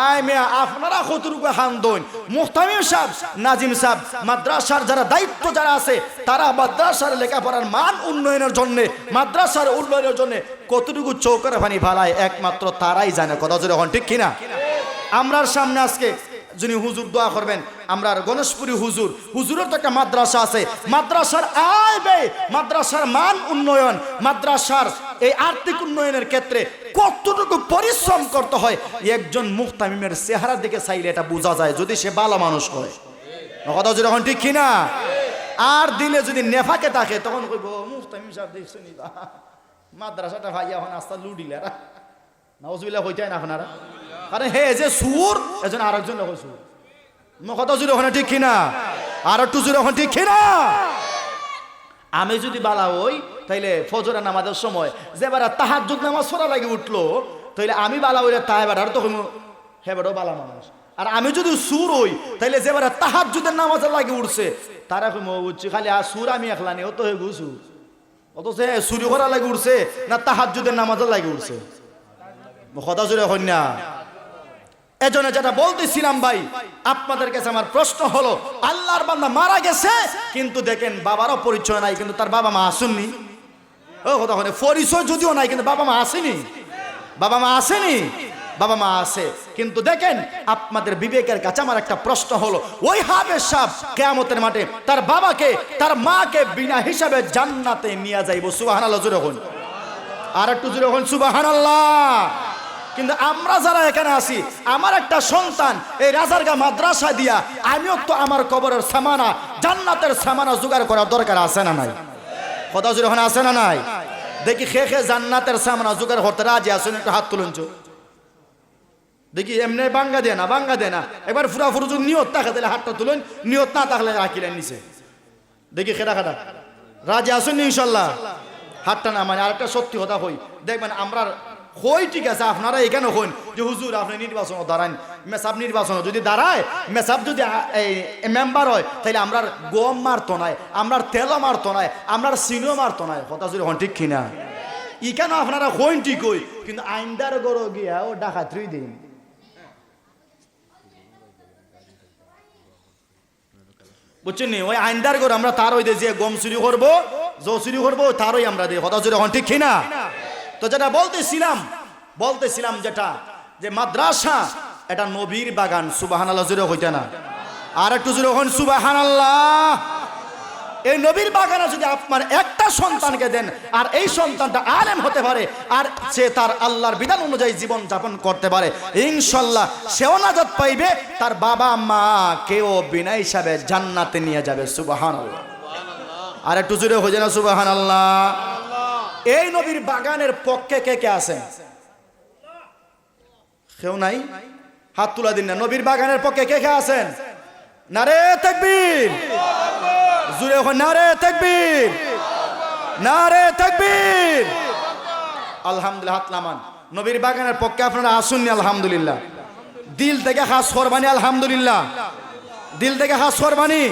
আয় মিয়া, আপনারা কতটুকু হান্দন, মুহতামিম সাহেব, নাজিম সাহেব, মাদ্রাসার যারা দায়িত্ব যারা আছে, তারা মাদ্রাসার লেখাপড়ার মান উন্নয়নের জন্য, মাদ্রাসার উন্নয়নের জন্য কতটুকু চৌকার পানি ফালায় একমাত্র তারাই জানে। কথা জোরে হন, ঠিক কিনা? আমরার সামনে আজকে যিনি হুজুর দোয়া করবেন, আমরা গণেশপুরী হুজুরের তো একটা মাদ্রাসা আছে, মাদ্রাসার আয় ব্যয়, মাদ্রাসার মান উন্নয়ন, মাদ্রাসার এই আর্থিক উন্নয়নের ক্ষেত্রে কতটুকু পরিশ্রম করতে হয় একজন মুহতামিমের চেহারা দিকে চাইলে এটা বোঝা যায়, যদি সে ভালো মানুষ হয়। কথা যখন ঠিক কিনা? আর দিলে যদি নেফাকে থাকে তখন কইব মুহতামিম সাহেব দেখছেন মাদ্রাসাটা ভাইয়া এখন আস্তা লুডিলে নাউজুবিল্লাহ হইতে না আপনারা, কারণ হে যে সুর এজন আরেকজন লোক সুর। কথা জুড়ে ওখানে ঠিক কিনা? আর একটু জুড়ে ওখানে ঠিক কিনা? আমি যদি বালা হই তাইলে ফজরের নামাজের সময় যে এবার তাহাজ্জুদ নামাজ পড়া লাগে উঠলো, তাইলে আমি বালা হইলে তাই এবার তো হে বেড়ো বালা মানুষ। আর আমি যদি সুর হই তাইলে যে এবার তাহাজ্জুদের নামাজের লাগে উঠছে তারা উঠছে খালি আর সুর আমি একলা নেই, ও তো হে গুছু, অত সে চুরি করা লাগে উঠছে না তাহাজ্জুদের নামাজের লাগে উঠছে। কথা জুড়ে হন না। এজন্য যেটা বলতেছিলাম ভাই, আপনাদের কাছে আমার প্রশ্ন হলো, আল্লাহর বান্দা মারা গেছে কিন্তু দেখেন বাবারও পরিচয় নাই, কিন্তু তার বাবা মা আসেননি। ও কথা হয়, পরিচয় যদিও নাই কিন্তু বাবা মা আসেনি, বাবা মা আসেনি, বাবা মা আছে। কিন্তু দেখেন আপনাদের বিবেকের কাছে আমার একটা প্রশ্ন হলো, ওই হাফেজ সাহেব কিয়ামতের মাঠে তার বাবাকে তার মাকে বিনা হিসাবে জান্নাতে নিয়ে যাইব। সুবহানাল্লাহ জোরে হন, আর একটু জোরে হন সুবহানাল্লাহ। কিন্তু আমরা যারা এখানে আছি, আমার একটা সন্তান এই রাজারগা মাদ্রাসা দিয়া আমিও তো আমার কবরের সামানা, জান্নাতের সামানা জোগাড় করার দরকার আছে না নাই? কথা জোরে হন, আছে না নাই? দেখি খে জান্নাতের সামানা জোগাড় করতে রাজি আছেন? একটু হাত তুলুন চো দেখি। এমনি বাঙ্গা দেয় না, বাঙ্গা দেয় না, এবার ফুরাফুরু যদি নিয়ত থাকে তাহলে হাতটা তুলুন, নিয়ত না থাকলে রাখিলেন নিচে। দেখি খেটা খাটা রাজি আসুন ইনশাল্লাহ, হাতটা না মানে। আরেকটা সত্যি কথা হই, দেখবেন আমরা হই ঠিক আছে, আপনারা এখানে হন যে হুজুর আপনি নির্বাচন দাঁড়ান, মেসাব নির্বাচন যদি দাঁড়ায়, মেসাব যদি এই মেম্বার হয় তাহলে আমরা গম মারতো নাই, আমরা তেলও মারতো নাই, আমরা চিনিও মারতো নাই। কথা যদি হন ঠিক কিনা? ই কেন আপনারা হইন ঠিক হই, কিন্তু আইনদার গড় গিয়া ও ডাকাত্রি দিন। বুঝছেন নি? ওই আইনদার গড় আমরা তার ওই যে গম চুরি করবো, জো চুরি করবো, তারই আমরা দিই। কথা যদি হন ঠিক কিনা? তো যেটা বলতেছিলাম যেটা, যে মাদ্রাসা এটা নবীর বাগান। সুবহানাল্লাহ জুড়ে হইতে না? আর একটু জুড়ে হন সুবহানাল্লাহ। এই নবীর বাগানে যদি আপনার একটা সন্তানকে দেন আর এই সন্তানটা আলেম হতে পারে আর সে তার আল্লাহর বিধান অনুযায়ী জীবন যাপন করতে পারে, ইনশাল্লাহ সেও নাজাত পাইবে, তার বাবা মা কেউ বিনা হিসাবে জান্নাতে নিয়ে যাবে। সুবহানাল্লাহ। আর একটু জুড়ে হয়ে যায় না সুবহানাল্লাহ? এই নবীর বাগানের পক্ষে কে কে আছেন? কেউ নাই? হাত তুলা দিন না। নবীর বাগানের পক্ষে কে কে আছেন? নারে তাকবীর, জুড়ে এখন নারে তাকবীর, নারে তাকবীর। আলহামদুলিল্লাহ, হাত নামান। নবীর বাগানের পক্ষে আপনারা আসুন আলহামদুলিল্লাহ। দিল থেকে খাস কোরবানি, আলহামদুলিল্লাহ, দিল থেকে খাস কোরবানি।